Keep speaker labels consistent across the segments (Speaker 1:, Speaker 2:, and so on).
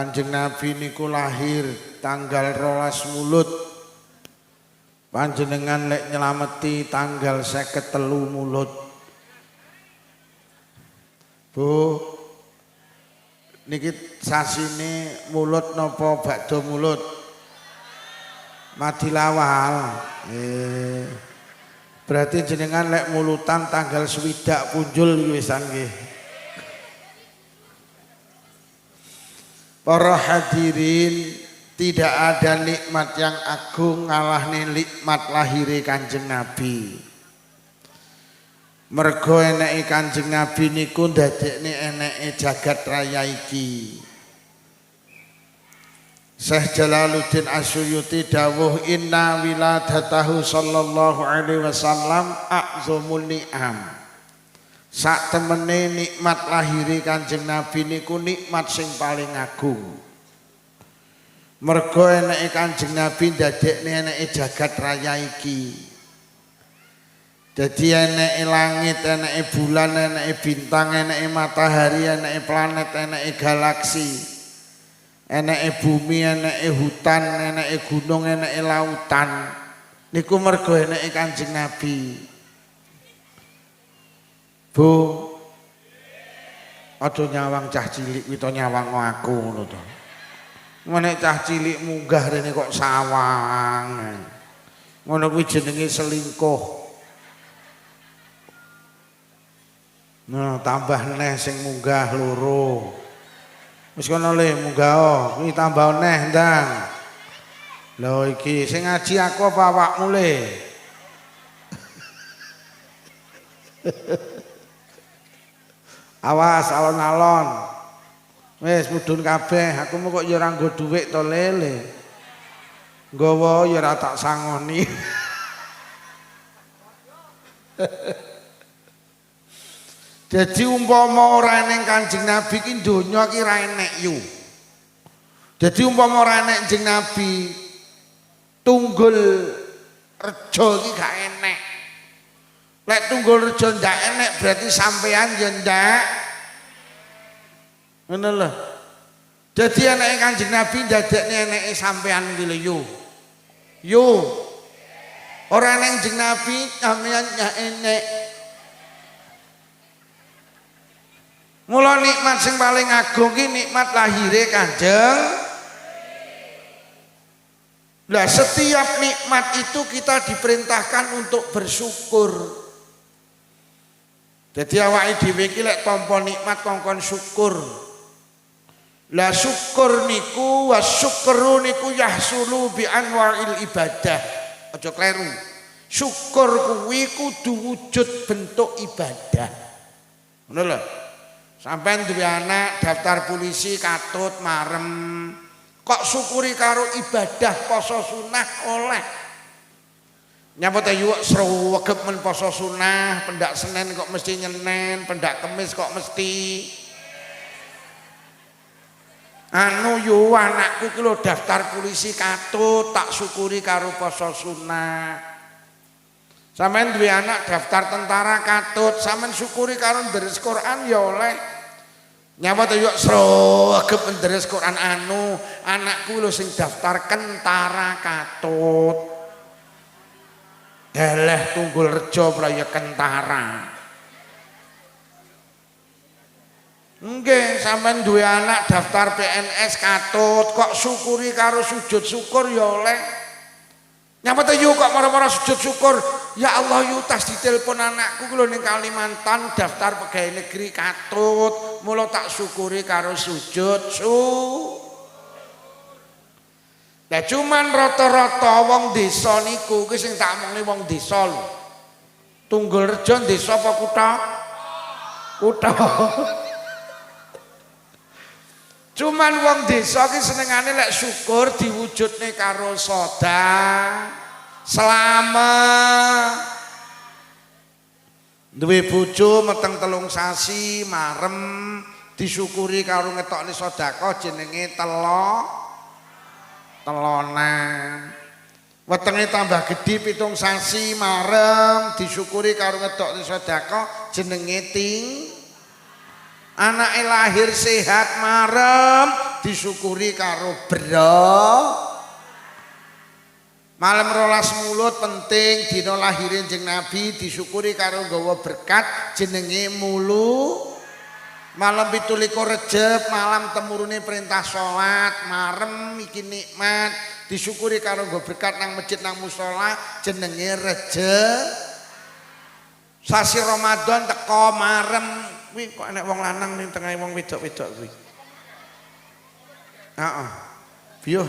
Speaker 1: Kanjeng Nabi niku lahir tanggal 12 Mulud. Panjenengan lek nyelameti tanggal 53 Mulud. Bu, niki sasine Mulud napa bakda Mulud? Madilawal. Berarti jenengan lek mulutan tanggal 20 punjul wisan nggih. Para hadirin, tidak ada nikmat yang agung ngalahne nikmat lahire Kanjeng Nabi. Mergo eneke Kanjeng Nabi niku ndadekne eneke jagat raya iki. Syekh Jalaluddin Asyuyuti dawuh inna wiladatahu sallallahu alaihi wasallam a'zamun ni'am. Sak temene nikmat lahiri Kanjeng Nabi niku nikmat sing paling agung. Mergo eneke Kanjeng Nabi ndadekne eneke jagat raya iki. Dadi eneke langit, eneke bulan, eneke bintang, eneke matahari, eneke planet, eneke galaksi. Eneke bumi, eneke hutan, eneke gunung, eneke lautan. Niku mergo eneke Kanjeng Nabi. Bu, aja nyawang cah cilik kuwi to nyawang aku ngono to. Nek cah cilik munggah rene kok sawang. Ngono kuwi jenenge selingkuh. Nah, tambah neh sing munggah loro. Wis kono le munggah kuwi tambah neh ndang. Lho iki sing ngaji aku apa awakmu le? Awas alon-alon. Wis mudhun kabeh, aku kok ya ora nggo dhuwit to lele. Nggawa ya ora tak sangoni. Jadi umpama ora enek Kanjeng Nabi ki donya ki ra enek yu. Jadi umpama ora enek Kanjeng Nabi Tunggul Rejo ki gak enek. Lek Tunggul Rejo ndak enek berarti sampean ya ndak. Ngono lho. Dadi eneke Kanjeng Nabi ndadekne eneke sampean iki lho yo. Yo. Ora enek Kanjeng Nabi sampean ya enek. Mula nikmat sing paling agung ki nikmat lahire Kanjeng. Lah setiap nikmat itu kita diperintahkan untuk bersyukur. Jadi awake dhewe iki lek tampa nikmat kongkon syukur. Lah syukur niku wasyukru niku yahsulu bi anwa'il ibadah. Aja kleru. Syukur kuwi kudu wujud bentuk ibadah. Ngono lho. Sampeyan duwe anak daftar polisi katut marem. Kok syukuri karo ibadah poso sunah oleh. Nyapa ta yuk srewegep men poso sunah, pendak Senin kok mesti nyenen, pendak Kemis kok mesti anu yo anakku ki lho daftar polisi katut tak syukuri karo poso sunah. Sampeyan duwe anak daftar tentara katut, sampeyan syukuri karo ndheres Quran ya oleh. Nyapa ta yuk srewegep ndheres Quran anu anakku lho sing daftar kentara katut. Eleh Tunggul Rejo praya kentara. Nggih, sampean duwe anak daftar PNS katut, kok syukuri karo sujud syukur ya oleh. Nyapa ta yo kok marah-marah sujud syukur. Ya Allah yo tas ditelepon anakku ku lho ning Kalimantan daftar pegawai negeri katut, mula tak syukuri karo sujud Lah cuman rata-rata wong desa niku ki sing tak omongni wong desa lho. Tunggul Rejo desa apa kutha? Kutha. Cuman wong desa ki senengane lek syukur diwujudne karo selama duwe bojo meteng 3 sasi marem disyukuri karo ngetokne sedekah jenenge telonan. Wetenge tambah gedhi 7 sasi marem disyukuri karo ngetokne sedekah jenenge anake lahir sehat marem disyukuri karo malam rolas mulut penting dina lahirin jeng Nabi disyukuri karo nggawa berkat jenenge mulu. Malam 17 Rejab malam temurune perintah salat marem iki nikmat disyukuri karo nggawa berkat nang masjid nang musala jenenge Rejab. Sasi Ramadan teko marem kuwi kok enek wong lanang ning tengah wong wedok-wedok kuwi. Heeh. Biyo.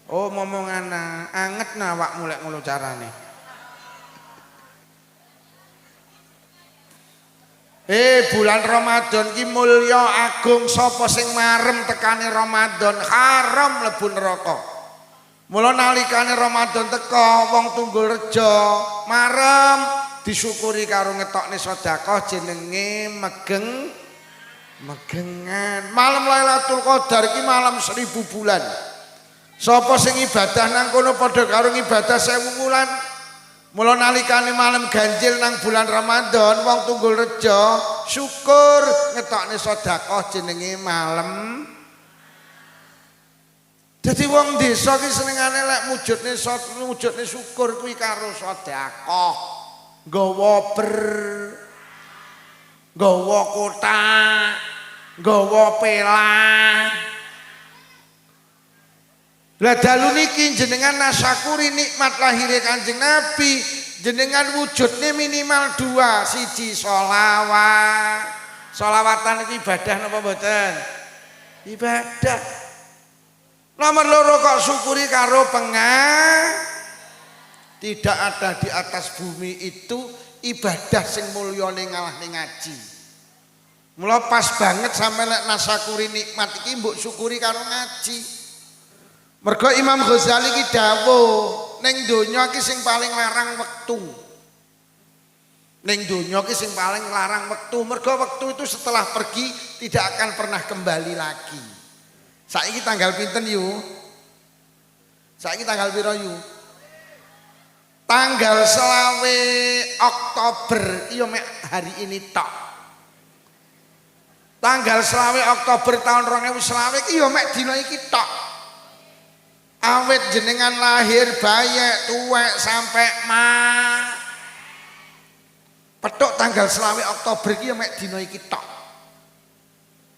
Speaker 1: Oh momongan anget nah awakmu lek ngono carane. Bulan Ramadan ki mulya agung sapa sing marem tekane Ramadan haram mlebu neraka. Mula nalikane Ramadan teka wong Tunggul Rejo marem disyukuri karo ngetokne sedekah jenenge megengan. Malam Lailatul Qadar ki malam 1000 bulan. Sapa sing ibadah nang kono padha karo ibadah 1000 wulan. Mula nalikane malam ganjil nang bulan Ramadan wong Tunggul Rejo syukur ngetokne sedekah jenenge malam. Dadi wong desa ki senengane lek mujudne syukur kuwi karo sedekah. Nggawa nggawa kotak, nggawa pelah. Lah dalu niki jenengan nasyakuri nikmat lahire Kanjeng Nabi, jenengan wujudnya minimal 2, siji sholawat. Sholawatan itu ibadah napa mboten? Ibadah. Nomor 2 kok syukuri karo tidak ada di atas bumi itu ibadah sing mulyane ngalahne ngaji. Mula pas banget sampe lek nasyakuri nikmat iki mbok syukuri karo ngaji. Mergo Imam Ghazali ki dawuh ning donya ki sing paling larang wektu. Ning donya ki sing paling larang wektu, mergo wektu itu setelah pergi tidak akan pernah kembali lagi. Saiki tanggal pinten yu? Saiki tanggal piro yu? Tanggal 20 Oktober iya mek hari ini tok. Tanggal 20 Oktober tahun 2020 iya mek dina iki tok. Awet jenengan lahir bayek tuwek sampai petuk tanggal 20 Oktober iki ya mek dina iki tok.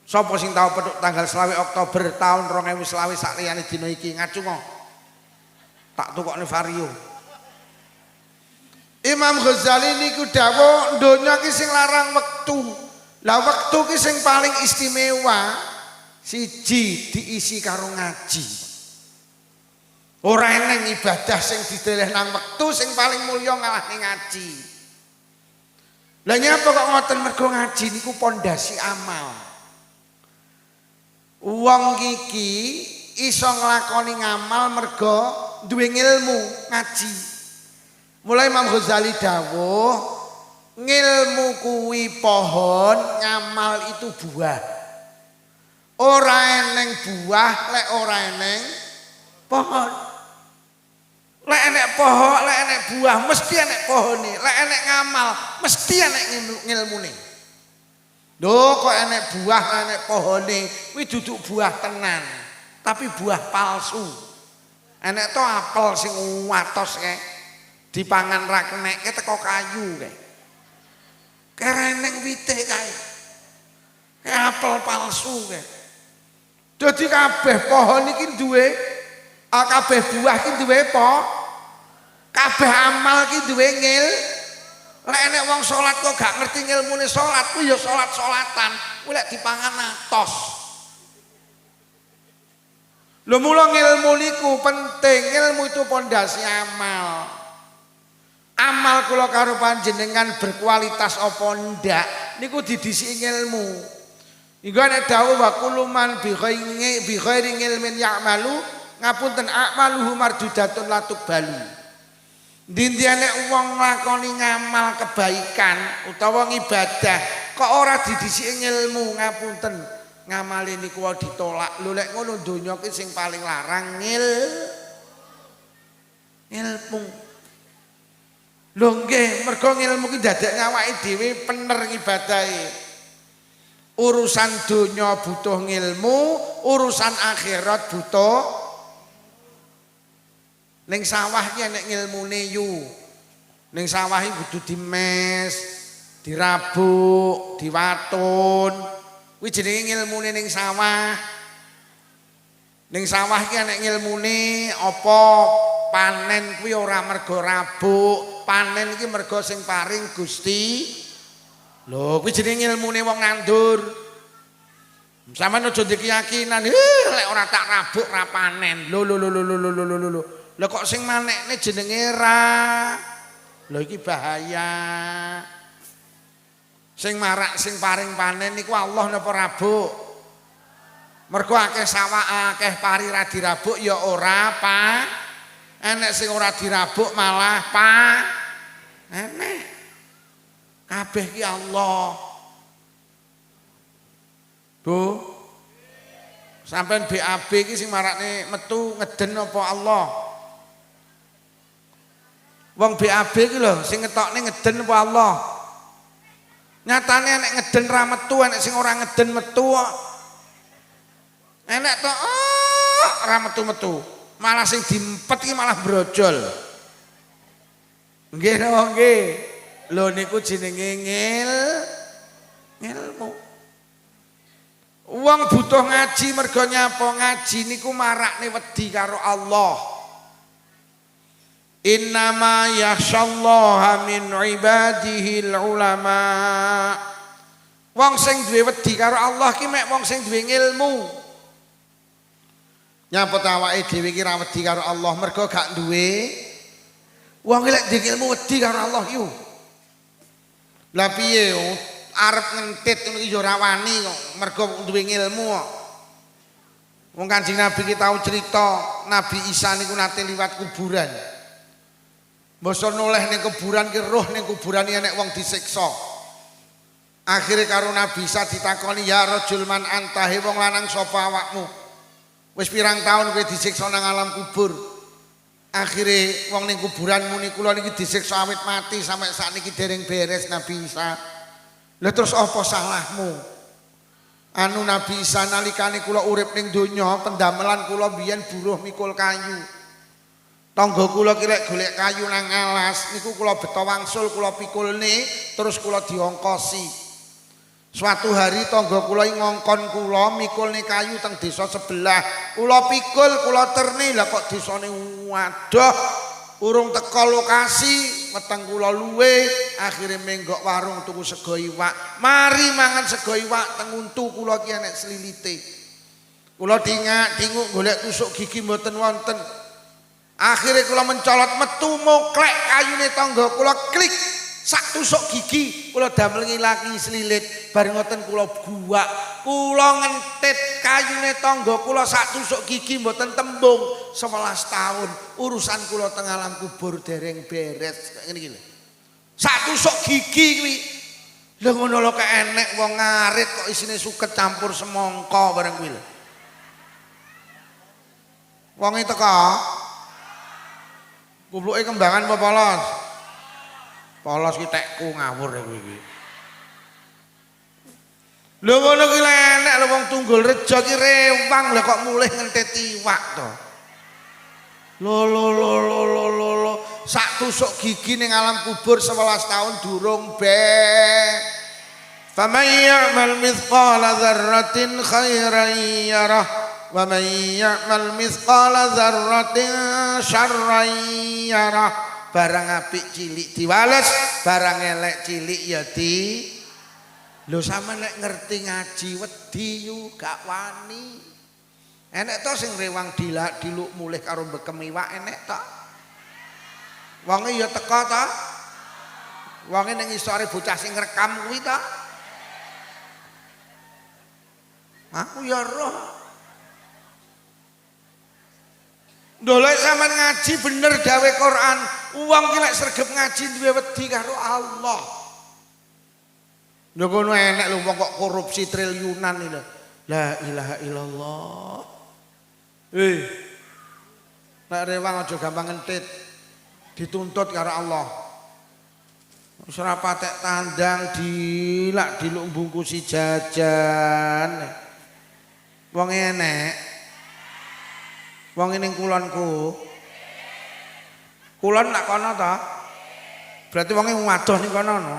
Speaker 1: Sapa sing tau petuk tanggal 20 Oktober tahun 2020 sak liyane dina iki ngacungo. Tak tukokne vario. Imam Ghazali niku dawuh donya ki sing larang wektu. Lah wektu ki sing paling istimewa siji diisi karo ngaji. Ora eneng ibadah sing dideleh nang wektu sing paling mulya ngalahne ngaji. Lah nyapa kok ngoten mergo ngaji niku pondasi amal. Wong iki iso nglakoni ngamal mergo duwe ilmu ngaji. Mulai Imam Ghazali dawuh ngilmu kuwi pohon, ngamal itu buah. Ora eneng buah lek ora eneng pohon. Lek enek pohon, lek enek buah mesti enek pohone, lek enek ngamal mesti enek ngilmune. Lho kok enek buah, enek pohone, kuwi duduk buah tenan, tapi buah palsu. Enek to apel sing watos kae dipangan ra kenekke teko kayu kae. Kereneng wite kae. Apel palsu kae. Dadi kabeh pohon iki duwe kabeh buah iki duwe apa? Kabeh amal ki duwe ngil. Lek enek wong salat kok gak ngerti ngilmune salat, ku ya salat-salatan, ku lek dipangan atos. Lho mula ngilmu niku penting, ilmu itu pondasi amal. Amal kula karo panjenengan berkualitas apa ndak niku didhisiki ilmu. Iku nek dawuh wa kuluman bi ghairi ilmin ya'malu ngapunten a'maluhu mardudatun latuk balu. Dinti nek wong nglakoni ngamal kebaikan utawa ngibadah kok ora didhisiki ilmu ngapunten ngamale niku wae ditolak. Lho lek ngono donya ki sing paling larang ilmu. Lho nggih mergo ilmu ki dadekne awake dhewe pener ngibadahe. Urusan dunya butuh ngilmu, urusan akhirat butuh. Ning sawah ki nek ngilmune yu. Ning sawah iki kudu dimes, dirabuk, diwatun. Kuwi jenenge ngilmune ning sawah. Ning sawah iki nek ngilmune apa panen kuwi ora mergo rabuk, panen iki mergo sing paring Gusti. Lho, kuwi jenenge ilmune wong nandur. Sampeyan aja ndek keyakinan, lek ora tak rabuk ora panen. Lho. Lah kok sing manekne jenenge ra. Lho iki bahaya. Sing marak sing paring panen niku Allah napa rabuk? Mergo akeh sawah akeh pari ra dirabuk ya ora pa. Enek sing ora dirabuk malah pa. Enek. Kabeh ki Allah. Bu. Sampeyan BAB iki sing marakne metu ngeden apa Allah? Wong BAB iki lho sing ngetokne ngeden apa Allah? Nyatane nek ngeden ra metu, enek sing ora ngeden metu kok. Enek to ora metu-metu. Malah sing diempet iki malah brojol. Nggih napa nggih? Lho niku jenenge ngilmu. Wong butuh ngaji mergo nyapa ngaji niku marakne wedi karo Allah. Innama yakhsyallaha min ibadihil ulama. Wong sing duwe wedi karo Allah ki mek wong sing duwe ngilmu. Nyapa awake dhewe ki ra wedi karo Allah mergo gak duwe. Wong lek duwe ilmu wedi karo Allah yo. Lah piye arep ngentit ngono iki yo ora wani kok mergo duwe ilmu kok. Wong Kanjeng Nabi ki tau cerita Nabi Isa niku nate liwat kuburan. Mbok noleh ning kuburan ki roh ning kuburan enek wong disiksa. Akhire karo Nabi Isa ditakoni ya rajul man anta he wong lanang sapa awakmu? Wis pirang taun kowe disiksa nang alam kubur. Akhire wong ning kuburan muni kula niki disiksa awit mati sampai sakniki dereng beres Nabi Isa. Lah terus apa salahmu? Anu Nabi Isa nalikane kula urip ning donya pendamelan kula biyen buruh mikul kayu. Tangga kula ki lek golek kayu nang alas niku kula beto wangsul kula pikulne terus kula diongkosi. Suatu hari tangga kula ngongkon kula mikulne kayu teng desa sebelah. Kula pikul, kula terni lah kok desane waduh. Urung teka lokasi, weteng kula luwe, akhire menggok warung tuku sego iwak. Mari mangan sego iwak teng untu kula ki enek slilite. Kula dingak-dinguk golek tusuk gigi mboten wonten. Akhire kula mencolot metu moklek kayune tangga kula klik. Sak tusuk gigi kula damel ngilaki slilit bareng ngoten kula buak kula ngentit kayune tangga kula sak tusuk gigi mboten tembung 11 tahun urusan kula teng alam kubur dereng beres ngene iki lho sak tusuk gigi kuwi lho ngono lho kok enek wong ngarit kok isine suket campur semangka bareng kuwi lho wonge teka kubluke kembangan apa polos polos ki tekku ngawur ya kowe iki. Lho ngono ki enek lho wong Tunggul Rejo ki rewang lho kok mulih ngentit iwak to. Lho. Sak tusuk gigi ning alam kubur 11 tahun durung Faman ya'mal mithqala dzarratin khairan yarah wa man ya'mal mithqala dzarratin syarran yarah. Barang apik cilik diwales, barang elek cilik ya di. Lho sampeyan nek ngerti ngaji wedi yu gak wani. Enek to sing rewang diluk mulih karo bekem iwak enek to. Wonge ya teka to. Wonge ning isore bocah sing ngrekam kuwi to. Aku ya roh. Ndolek sampean ngaji bener dawe Quran, wong ki lek sregep ngaji duwe wedi karo Allah. Lho ngono enek lho wong kok korupsi triliunan iki lho. La ilaha illallah. Nek rewang aja gampang ngentit. Dituntut karo Allah. Wis ora patek tandang dilak diluk bungkusi jajan. Wong enek. Wong ning kulonku. Kulon nak kono to? Berarti wonge wadoh ning kono no.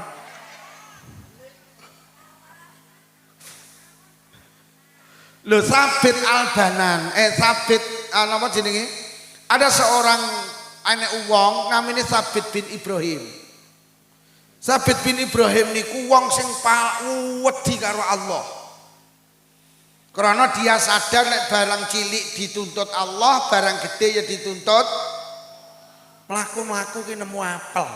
Speaker 1: Lho Sabit Albanan, Sabit napa jenenge? Ada seorang anak wong namanya Sabit bin Ibrahim. Sabit bin Ibrahim niku wong sing wedi karo Allah. Karena dia sadar nek barang cilik dituntut Allah, barang gede ya dituntut. Mlaku-mlaku ki nemu apel.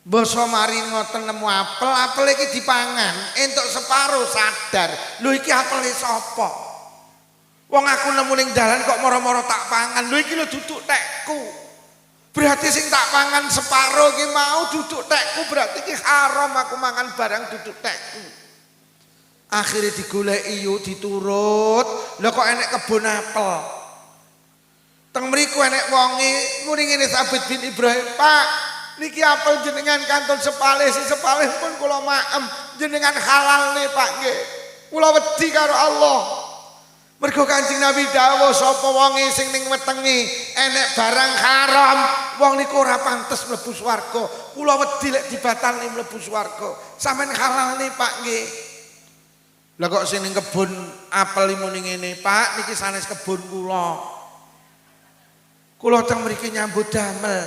Speaker 1: Basa mari ngoten nemu apel iki dipangan, entuk separo sadar. Lho iki apele sapa? Wong aku nemu ning dalan kok moro-moro tak pangan. Lho iki lho duduk tekku. Berarti sing tak pangan separo ki mau duduk tekku, berarti ki haram aku mangan barang duduk tekku. Akhirnya digoleki yo diturut. Lho kok enek kebun apel. Teng mriku enek wonge muni ngene Sabit bin Ibrahim, "Pak, niki apel jenengan kantun sepalih pun kula maem jenengan halal nih Pak nggih. Kula wedi karo Allah. Mergo Kanjeng Nabi dawuh sapa wonge sing ning wetenge enek barang haram, wong niku ora pantes mlebu swarga. Kula wedi lek dibatalne mlebu swarga. Sampeyan halal nih Pak nggih." Lah kok sing ning kebun apel muni ngene, "Pak, niki sanes kebun kula. Kula teng mriki nyambut damel."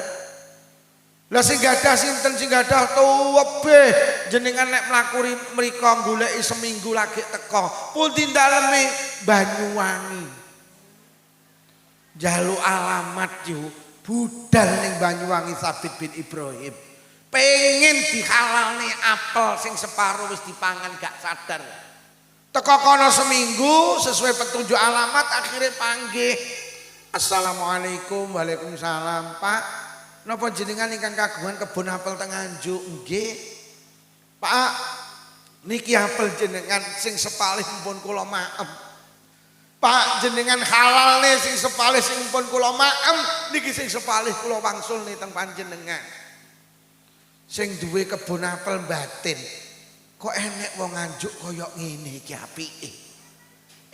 Speaker 1: Lah sing gadah sinten sing gadah tuwebeh jenengan nek mlaku mriko goleki seminggu lagi teko. Pundi daleme Banyuwangi. Jaluk alamat yo budal ning Banyuwangi Sabit bin Ibrahim. Pengen dihalalne apel sing separo wis dipangan gak sadar. Teko kono seminggu sesuai petunjuk alamat akhirnya panggih. Assalamualaikum. Waalaikumsalam. Pak, napa jenengan ingkang kagungan kebun apel teng Nganjuk? Nggih. Pak, niki apel jenengan sing sepalih pun kula maem. Pak, jenengan halalne sing sepalih sing pun kula maem, niki sing sepalih kula wangsulne teng panjenengan. Sing duwe kebun apel batin. Kok enek wong Nganjuk kaya ngene iki apike.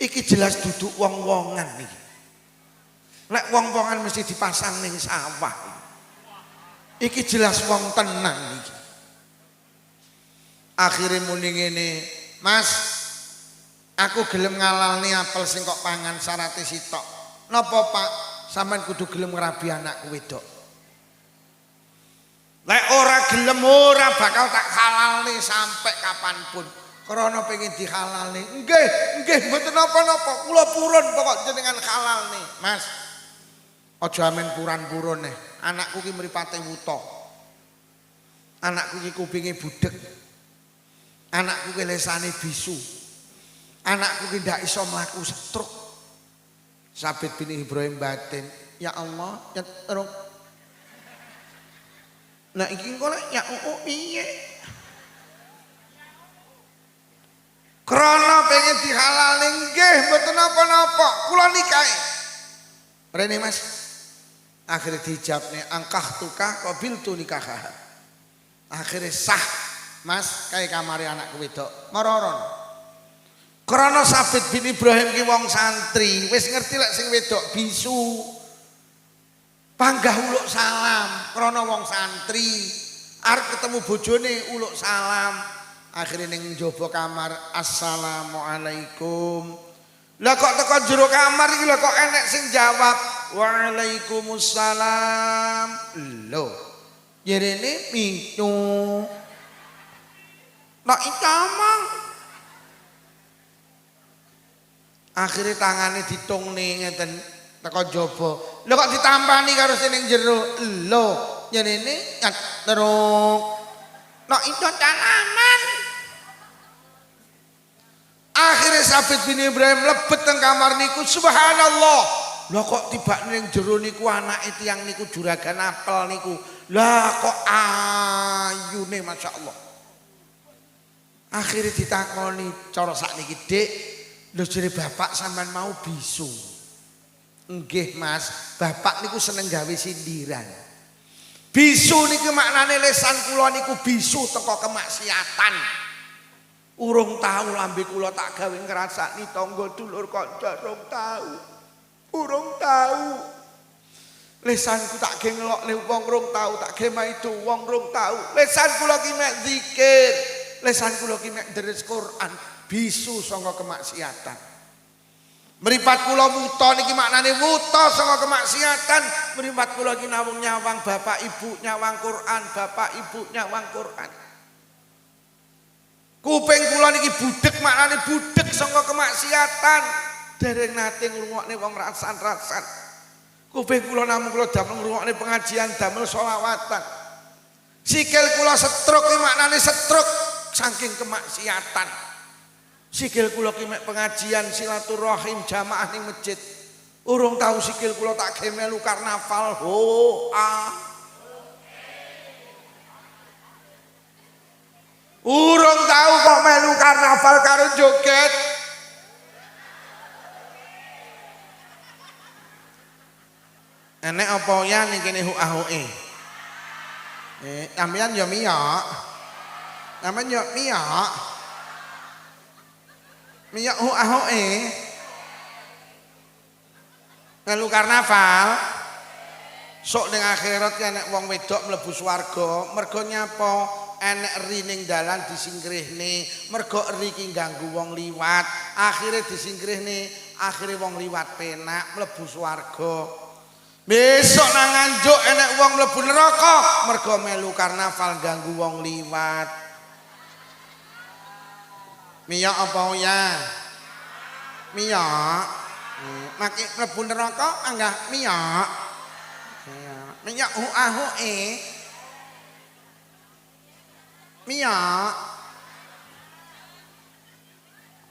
Speaker 1: Iki jelas duduk wong-wongan iki. Lek wong-wongan mesti dipasang ning sawah. Iki jelas wong tenang iki. Akhire muni ngene, "Mas, aku gelem ngalalne apel sing kok pangan syarate sitok." "Napa, Pak? Sampeyan kudu gelem ngrabi anakku wedok." "Lek ora gelem ora bakal tak halalne sampai kapanpun. Krana pengen dihalalne." "Nggih, nggih mboten napa-napa. Kula purun pokok jenengan halalne." "Mas, aja amen puran-purun nih. Anakku ki mripate wuta. Anakku ki kupinge budheg. Anakku ki lesane bisu. Anakku ki ndak iso mlaku setruk." Sabit bin Ibrahim batin, "Ya Allah, ya terus. Nah iki kok ya piye? Krana pengen dihalalne nggih mboten napa-napa. Kula nikahi." "Rene Mas." Akhirnya dijawabnya, "Angkah tukah qabil tu nikah." Akhirnya sah, Mas, kayak kamari anakku wedok. Mororon. Karena Sabit bin Ibrahim ki wong santri, wis ngerti lek sing wedok bisu. Panggah uluk salam, karena wong santri. Arep ketemu bojone uluk salam. Akhirnya ning njaba kamar, "Assalamualaikum." Lah kok teko jero kamar iki lho kok enek sing jawab, "Waalaikumsalam." Lho, yerene pitu. Nak ikamang. Akhirnya tangannya ditungne ngeten teko jaba. Lho kok ditampani karo sing ning jero. Lho, yerene terus. Nak itu tanaman. Akhirnya Sabit bin Ibrahim lebet teng kamar niku, subhanallah. Lah kok tiba ning jero niku anake tiyang niku juragan apel niku. Lah kok ayune masyaallah. Akhirnya ditakoni cara sakniki, "Dik, lho jere bapak sampean mau bisu?" "Nggih Mas, bapak niku seneng gawe sindiran." Bisu niki maknane lisan kula niku bisu teko kemaksiatan. Urung tahu lambe kula tak gawe ngrasakni tangga dulur kanca urung tahu. Urung tahu. Lisanku tak ge ngelokne wong urung tahu, tak ge maido wong urung tahu. Lisan kula ki mek zikir, lisan kula ki mek deres Quran, bisu saka kemaksiatan. Mripat kula wuta niki maknane wuta saka kemaksiatan. Mripat kula ki nawung nyawang bapak ibu nyawang Quran, bapak ibu nyawang Quran. Kuping kula niki budek maknane budek saka kemaksiatan. Dereng nate ngrungokne wong rasan-rasan. Kuping kula namung kula damel ngrungokne pengajian, damel sholawatan. Sikil kula setruk ki maknane setruk saking kemaksiatan. Sikil kula ki mek pengajian silaturahim jamaah ning masjid. Urung tahu sikil kula tak ge melu karnaval. Urung tahu kok melu karnaval karo joget. Enek apa ya ning kene hu-ahuke. Sampeyan ya miyok. Sampeyan ya miyok. Miyok hu-ahuke. Melu karnaval. Sok ning akhirat enek wong wedok mlebu swarga, mergo nyapa? Enek eri ning dalan disingkrihne, mergo eri ki ganggu wong liwat. Akhire disingkrihne, akhire wong liwat penak mlebu swarga. Besok nang Nganjuk enek wong mlebu neraka mergo melu karnaval ganggu wong liwat. Miyok apa ya? Miyok. Maki mlebu neraka anggah miyok. Miyok hu-ahuke. Miyok.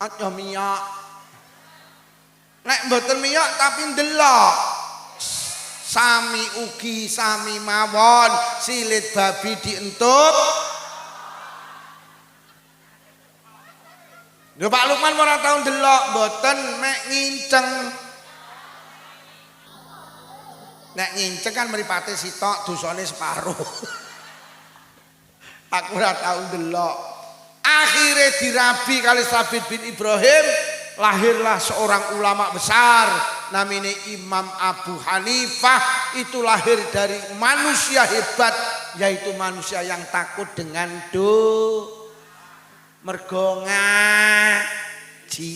Speaker 1: Aja miyok. Nek mboten miyok tapi ndelok. Sami ugi sami mawon silit babi dientut. Lho Pak Lukman ora tau ndelok mboten mek nginceng. Nek nginceng kan mripate sitok dosane separuh. Aku ora tau ndelok. Akhire dirabi kali Sabit bin Ibrahim, lahirlah seorang ulama besar namanya Imam Abu Hanifah. Itu lahir dari manusia hebat, yaitu manusia yang takut dengan mergo ngaji.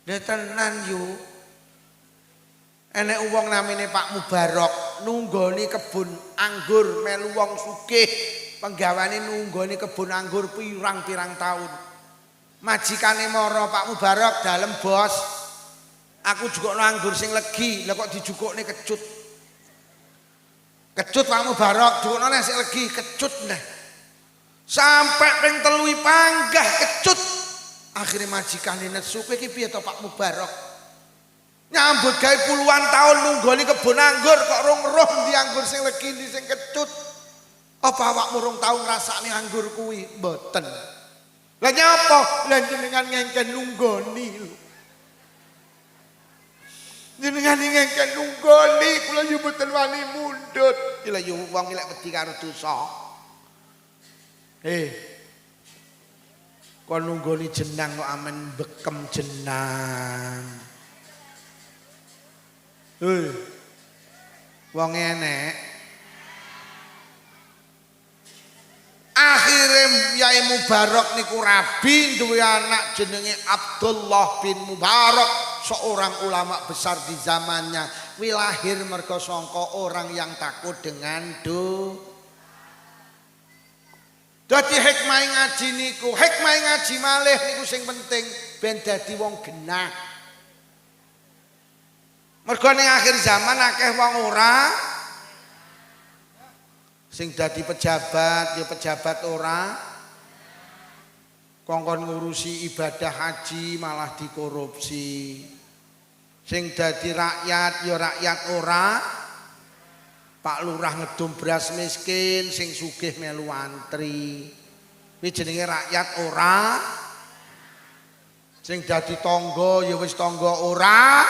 Speaker 1: Tenan yu. Enek wong namine Pak Mubarok nunggoni kebun anggur melu wong sugih. Penggawane nunggoni kebun anggur pirang-pirang tahun. Majikane mara Pak Mubarok dalem bos. Aku jukukno anggur sing legi, lha kok dijukukne kecut. Kecut Pak Mubarok jukukno nek sing legi kecut neh. Sampai ping 3 panggah kecut. Akhire majikane nesu kowe iki piye to Pak Mubarok? Nyambut gawe puluhan tahun nunggoni kebun anggur kok rong roh ndi anggur sing legi ndi sing kecut. Apa awakmu rong tau ngrasakne anggur kuwi? Mboten. Lah nyapa? Lah jenengan ngengken nunggoni lho. Jenengan ngengken nunggoni kula yo mboten wani mundhut. Lha yo wong lek wedi karo dosa. Kon nunggoni jenang kok amen bekem jenang. Wong enek. Akhirnya Yai Mubarok niku rabi duwe anak jenenge Abdullah bin Mubarak, seorang ulama besar di zamannya. Wi lahir mergo sangka orang yang takut dengan Dadi hikmah ngaji niku, hikmah ngaji malih niku sing penting ben dadi wong genah. Mergo ning akhir zaman akeh wong ora sing dadi pejabat ya pejabat ora kongkon ngurusi ibadah haji malah dikorupsi. Sing dadi rakyat ya rakyat ora. Pak Lurah ngedum beras miskin sing sugih melu antri. Kuwi jenenge rakyat ora. Sing dadi tangga ya wis tangga ora.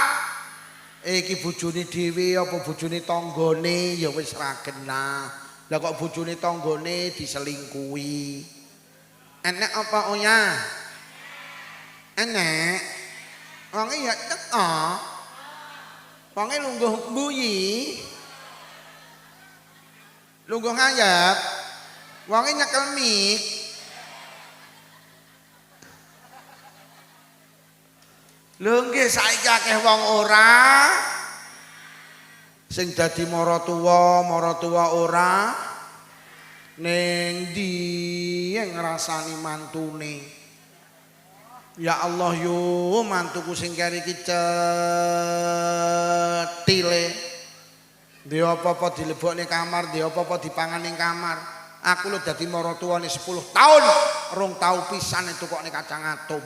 Speaker 1: Iki bojone dhewe apa bojone tanggane ya wis ra genah. Lah kok bojone tanggane diselingkuhi. Enek apa Oya? Enek. Wonge ya teko. Wonge lungguh mbuyi. Lungguh ngayap. Wonge nyekel mik. Lho nggih saiki akeh wong ora sing dadi maratuwa ora ning ndi yang ngrasani mantune. Ya Allah yo mantuku sing keri iki cetile. Ndek apa-apa dilebokne kamar, ndek apa-apa dipangan ning kamar. Aku lho dadi maratuwane 10 tahun, rong tau pisan tukokne kacang atom.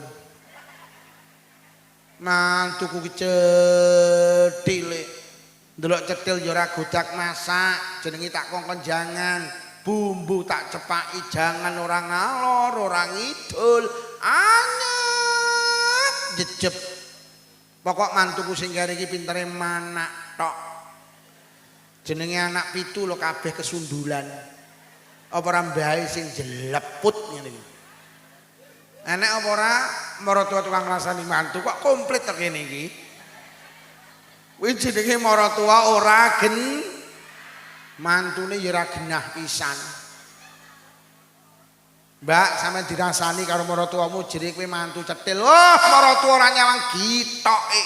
Speaker 1: Mantuku ki cetile. Ndelok cetil ya ora godak masak, jenenge tak kongkon jangan. Bumbu tak cepaki jangan ora ngalor, ora ngidul. Anyep jejep. Pokok mantuku sing kare iki pintere manak tok. Jenenge anak 7 lho kabeh kesundulan. Apa ora mbahe sing jeleput ngene iki. Enek apa ora maratuwa tukang ngrasani mantu kok komplit to kene iki. Kuwi jenenge maratuwa ora gen mantune ya ora genah pisan. Mbak sampean dirasani karo maratuwamu jere kowe mantu cetil. Oh, maratuwa ora nyawang gitoke.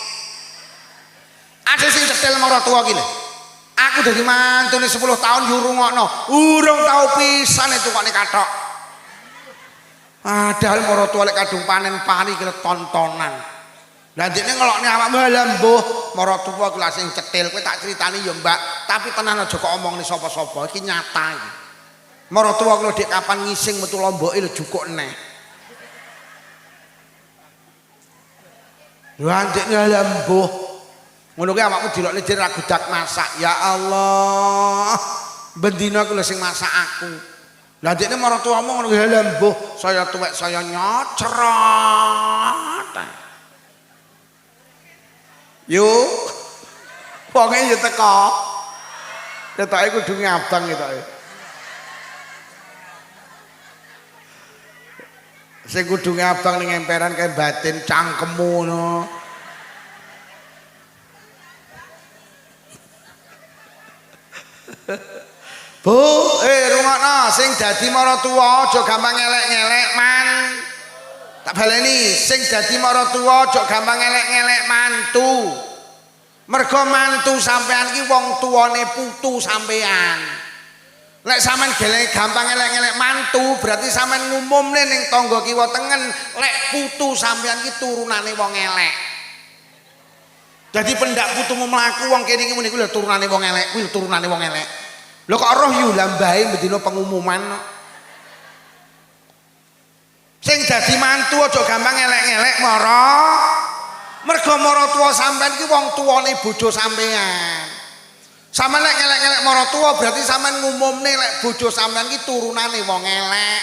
Speaker 1: Ada sing cetil maratuwa ki lho. Aku dadi mantune 10 tahun yo rungokno. Urung tau pisan itu kok nek kathok. Padahal maratuwa lek kadung panen pari kira tontonan. Lah ndekne ngelokne awakmu lha mbuh maratuwa ku lha sing cetil kowe tak critani ya Mbak, tapi tenan aja kok omongne sapa-sapa iki nyata iki. Maratuwa ku lho Dik kapan ngising metu lomboke lho jukuk neh. Lah ndekne lha mbuh ngono kuwi awakmu dilokne dhewe ra gudak masak. Ya Allah, bendina ku lho sing masak aku. Lah ndekne maratuwamu ngono kuwi lha mbuh saya tuwek saya nyocrot. Yo wonge yo teko. Ketoke kudu ngabang ketoke. Sing kudu ngabang ning emperan kae batin cangkemmu no. Bu, rungokno sing dadi maratuwa aja gampang ngelek-ngelek man. Tak baleni sing dadi maratuwa aja gampang ngelek-ngelek mantu. Mergo mantu sampean ki wong tuane putu sampean. Lek sampean gelek gampang ngelek-ngelek mantu berarti sampean ngumumne ning tangga kiwa tengen lek putu sampean ki turunane wong elek. Jadi pendak putumu mlaku wong kene iki muni kuwi lho turunane wong elek, kuwi turunane wong elek. Lho kok roh yu lambahe bendina pengumuman. Sing dadi mantu aja gampang ngelek-ngelek mara. Mergo maratuwa sampean ki wong tuwane bojo sampean. Sampeyan lek ngelek-ngelek maratuwa berarti sampean ngumumne lek bojo sampean ki turunane wong elek.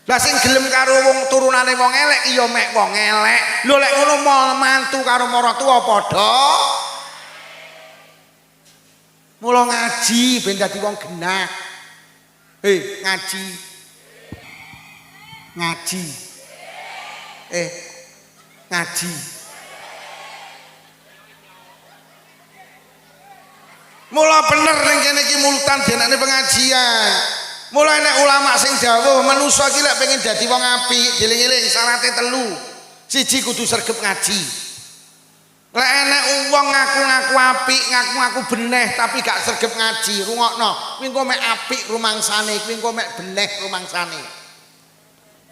Speaker 1: Lah sing gelem karo wong turunane wong elek iya mek wong elek. Lho lek ngono mantu karo maratuwa padha. Mula ngaji ben dadi wong genah. Ngaji. Ngaji. Ngaji. Mula bener ning kene iki multan denane pengajian. Mula nek ulama sing dawuh manusa iki lek pengen dadi wong apik, dieling-eling syaraté 3. Siji kudu sregep ngaji. Lek enek wong ngaku-ngaku apik, ngaku-ngaku beneh tapi gak sregep ngaji, rungokno. Kuwi engko mek apik rumangsane, kuwi engko mek beneh rumangsane.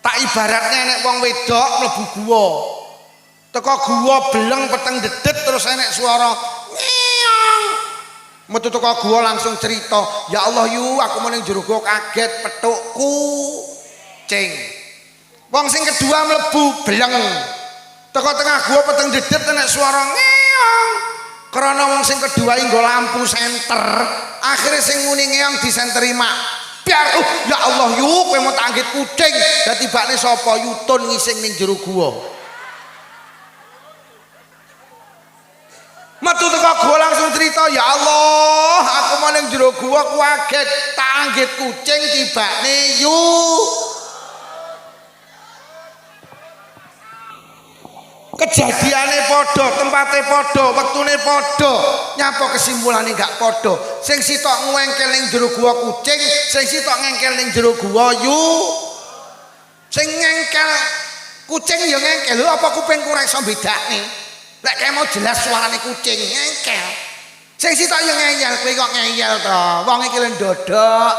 Speaker 1: Tak ibaratnya enek wong wedok mlebu guwa. Teko guwa beleng peteng dedet terus enek suara ngeong. Metu teko guwa langsung cerita, "Ya Allah yu, aku meneng jero guwa kaget petukku cing." Wong sing kedua mlebu beleng. Teko tengah gua peteng dedet enek suara ngeong. Karena wong sing kedua nggo lampu senter, akhirnya sing muni ngeong disenteri mak. Biar ya Allah yu kowe mau tanggit kucing. Lah tibane sapa Yutun ngising ning jero gua. Metu teko gua langsung cerita, ya Allah, aku mau ning jero gua kaget, tak anggit kucing tibane yu. Kejadiane padha, tempate padha, wektune padha, nyapa kesimpulane gak padha. Sing sitok ngengkel ning jero gua kucing, sing sitok ngengkel ning jero gua yu. Sing ngengkel kucing ya ngengkel, lho apa kupingku ora iso bedakne. Lek kayak mau jelas suarane kucing ngengkel. Sing sitok ya ngeyel, kowe kok ngeyel to. Wong iki lho ndodok.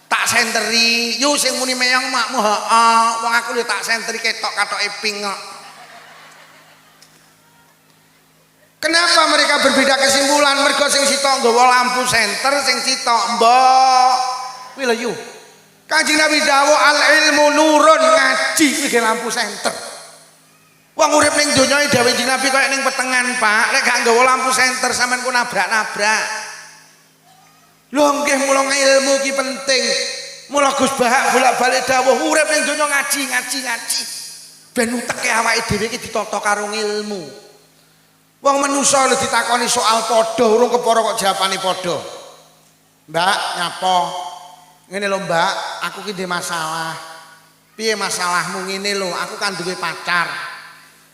Speaker 1: Tak senteri, yu sing muni meyong makmu heeh. Wong aku lho tak senteri ketok katoke ping kok. Kenapa mereka berbeda kesimpulan? Mergo sing sitok nggawa lampu senter, sing sitok mbok. Kuwi lho yu. Kanjeng Nabi dawuh al ilmu nurun, ngaji kuwi lampu senter. Wong urip ning donya dawuh Kanjeng Nabi kaya ning petengan, Pak. Lek gak nggawa lampu senter sampean ku nabrak-nabrak. Lho nggih mula ilmu ki penting. Mula Gus Bahak bolak-balik dawuh urip ning donya ngaji. Ben uteke awake dhewe iki ditata karo ilmu. Wong manusa lho ditakoni soal padha urung kepara kok jawabane padha. Mbak, nyapa? Ngene lho, Mbak, aku ki ndek masalah. Piye masalahmu? Ngene lho, aku kan duwe pacar.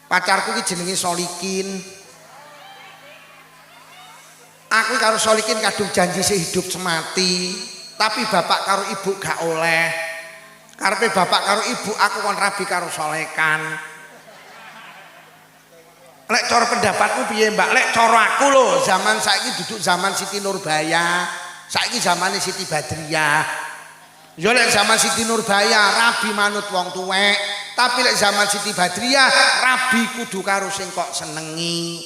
Speaker 1: Pacarku ki jenenge Solikin. Aku karo Solikin kadung janji sehidup semati, tapi bapak karo ibu gak oleh. Karepe bapak karo ibu aku kon rabi karo Solekan. Lek cara pendapatmu piye, Mbak? Lek cara aku lho, zaman saiki duduk zaman Siti Nurbaya, saiki zamane Siti Badriah. Ya lek zaman Siti Nurbaya rabi manut wong tuwek, tapi lek zaman Siti Badriah rabi kudu karo sing kok senengi.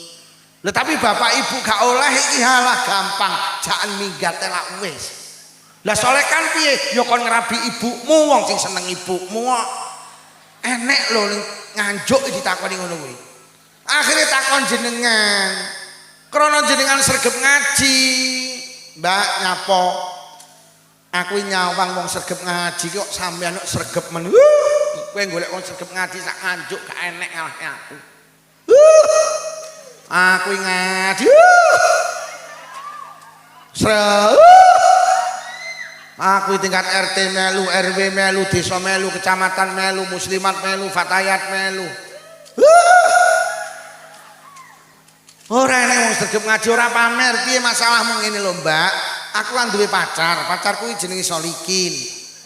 Speaker 1: Lha tapi bapak ibu gak oleh iki halah gampang, jaken minggat lak wis. Lah Solekan piye? Ya kon ngrabi ibumu, wong sing seneng ibumu kok. Enek lho nganjuk ditakoni ngono kuwi. Akhirnya takon jenengan, krono jenengan sregep ngaji, Mbak nyapa? Aku nyawang wong sregep ngaji kok sampean kok sregep men. Kowe golek wong sregep ngaji sak nganjuk gak enek ngalahke aku. Aku ngaji. Aku tingkat RT melu, RW melu, desa melu, kecamatan melu, muslimat melu, fatayat melu. Ora enek wong sregep ngaji ora pamer. Piye masalahmu ngene lho, Mbak? Aku kan duwe pacar. Pacarku iki jenenge Solikin.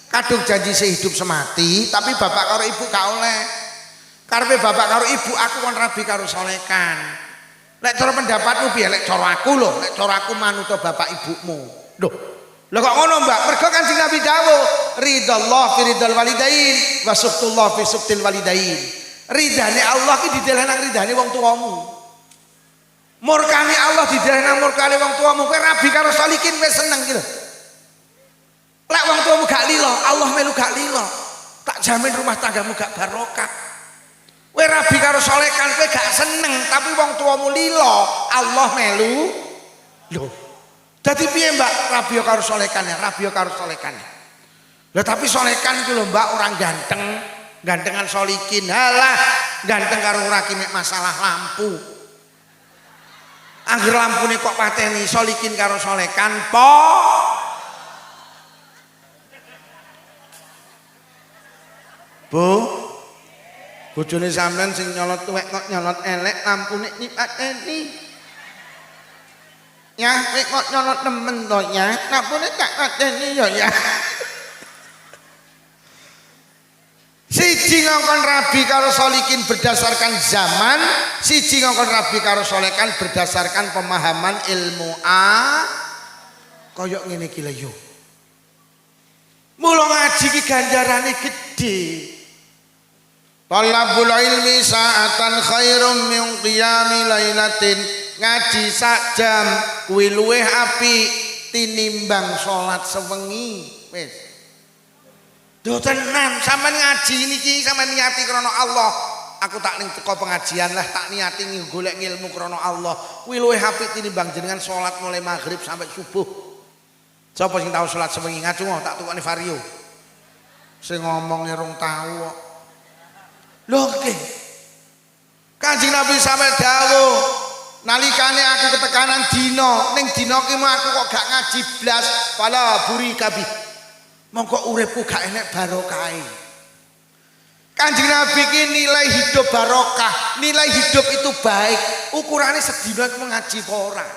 Speaker 1: Kadung janji sehidup semati, tapi bapak karo ibu gak oleh. Karepe bapak karo ibu aku kon rabi karo Solekan. Lek cara pendapatmu piye? Lek cara aku lho, lek cara aku manut bapak ibumu. Loh. Lha kok ngono, Mbak? Mergo Kanjeng Nabi dawuh, ridallah fi ridal walidain wa suhtullah fi suhtil walidain. Ridane Allah ki dideleh nang ridane wong tuamu. Murkane Allah dideleh nang murkane wong tuamu. Kowe rabi karo Solikin wis seneng gitu. Lek wong tuamu gak lilo, Allah melu gak lilo. Tak jamin rumah tanggamu gak barokah. Kowe rabi karo Solekan kowe gak seneng, tapi wong tuamu lilo, Allah melu. Lho. Dadi piye, Mbak? Rabi karo Solekan ya, rabi karo Solekan. Lah tapi Solekan iki lho, Mbak, orang ganteng, gantengan Solikin. Halah, ganteng karo ora ki mek masalah lampu. Angger lampune kok pateni Solikin karo Solekan po. Bu, bojone sampean sing nyolot tuwek kok nyolot elek, lampune dipateni. Ya, wek kok nyolot nemen to ya, lampune tak pateni ya. Siji ngongkon rabi karo Solikin berdasarkan zaman, siji ngongkon rabi karo Solekan berdasarkan pemahaman ilmu koyok ngene iki lho yo. Mula ngaji ki ganjarane gedhe. Talabul ilmi sa'atan khairum min qiyami lailatin. Ngaji sak jam kuwi luwih apik tinimbang salat sewengi. Wis. Duh tenan, sampean ngaji niki sampean niati krana Allah. Aku tak ning teko pengajian lah tak niati golek ilmu krana Allah. Kuwi luwih apik tinimbang jenengan salat mulai maghrib sampai subuh. Sapa sing tau salat sewengi ngacu tak tukoni vario. Sing ngomong rong tau kok. Lho nggih. Kanjeng Nabi sampe dawuh, Nalikane aku ketekanan dina, ning dina ki aku kok gak ngaji blas, pala buri kabih. Mongko uripku gak enek barokahe. Kanjeng Nabi ki nilai hidup barokah, nilai hidup itu baik. Ukurane sedina iku ngaji apa ora.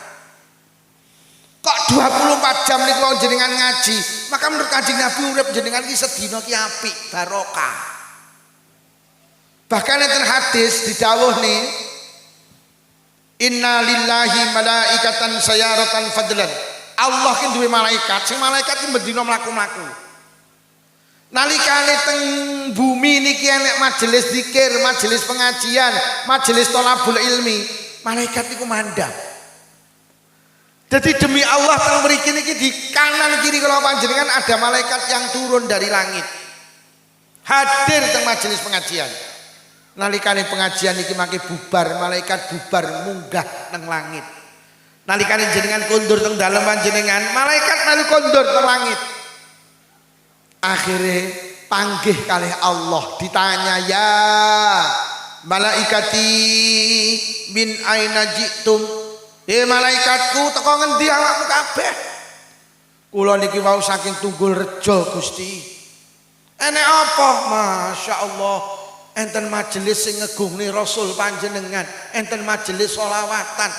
Speaker 1: Kok 24 jam niku jenengan ngaji, maka menurut Kanjeng Nabi urip jenengan ki sedina ki apik, barokah. Bahkan enten hadis didhawuhne inna lillahi malaikatan sayaratan fadlan. Allah ki duwe malaikat, sing malaikat ki bendina mlaku-mlaku. Nalikane teng bumi niki enek majelis zikir, majelis pengajian, majelis thalabul ilmi, malaikat niku mandhap. Jadi demi Allah teng mriki niki di kanan kiri kula panjenengan ada malaikat yang turun dari langit. Hadir teng majelis pengajian. Nalikane pengajian niki mangke bubar, malaikat bubar munggah nang langit. Nalikane jenengan kondur teng dalem panjenengan, malaikat melu kondur teng langit. Akhirnya panggih kalih Allah, ditanya ya malaikati min aina jitum, malaikatku teko ngendi awakmu kabeh? Kula niki wau saking Tunggul Rejo Gusti. Enek apa? Masya Allah, enten majelis sing ngegungne Rasul panjenengan, enten majelis sholawatan,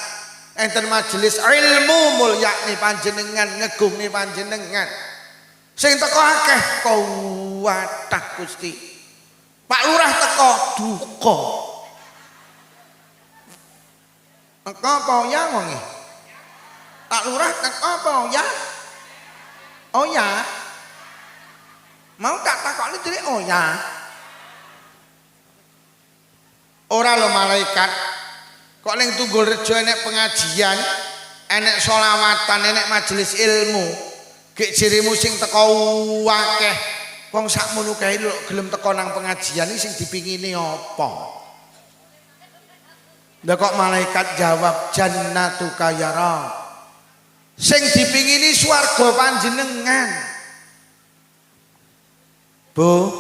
Speaker 1: enten majelis ilmu mulyakne panjenengan, ngegungne panjenengan. Sing teko akeh kuwatah Gusti. Pak Lurah teko duka. Teko apa ya wonge? Pak Lurah teko apa ya? Oh ya. Mau tak takokne dhewe oh ya. Ora lho malaikat. Kok ning Tunggul Rejo enek pengajian, enek sholawatan, enek majelis ilmu. Gek jerimu sing teko akeh wong sakmono kae lho gelem teko nang pengajian iki sing dipingini apa? Lah kok malaikat jawab jannatuka ya Rabb. Sing dipingini swarga panjenengan. Bu,